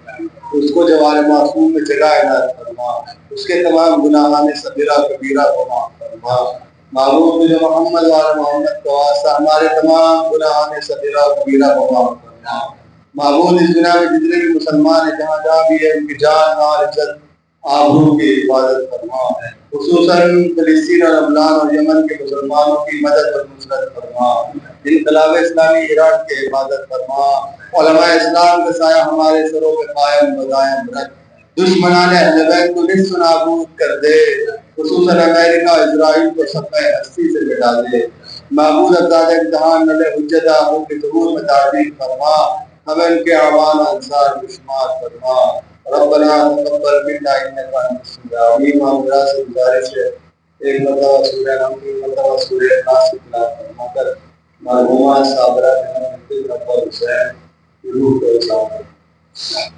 اس کو جوار معصوم میں جگہ عنایت فرما، اس کے تمام گناہان صغیرہ کبیرہ کو معاف فرما۔ معبود تجھے محمد و آل محمد کا واسطہ ہمارے تمام گناہان صغیرہ کبیرہ کو معاف فرما۔ معبود اس دنیا میں جتنے بھی مسلمان ہیں جہاں جہاں بھی ہے ان کی جان مال عزت آبرو کی حفاظت فرما، خصوصاً فلسطین اور لبنان اور یمن کے مسلمانوں کی مدد اور نصرت فرما، انقلاب اسلامی ایران کی حفاظت فرما، علماء اسلام کا سایہ ہمارے سروں پہ قائم و دائم رکھ، دشمنان اہل بیت کو نصف نابود کر دے، خصوصاً امریکہ اسرائیل کو صفحہ ہستی سے مٹا دے۔ معبود افزاد امتحان نل حجت آخر کے ظہور میں تعبیر فرما، ہمیں ان کے اعوان انصار بشمار فرما۔ ربنا تقبل منا انک انت السمیع العلیم۔ ہمارا سے گزارش ہے ایک مرتبہ سورہ نمل، ایک مرتبہ سورہ ناس کی تلاوت فرما کر مرحومہ صابرہ بنت رب حسین کی روح کو سلام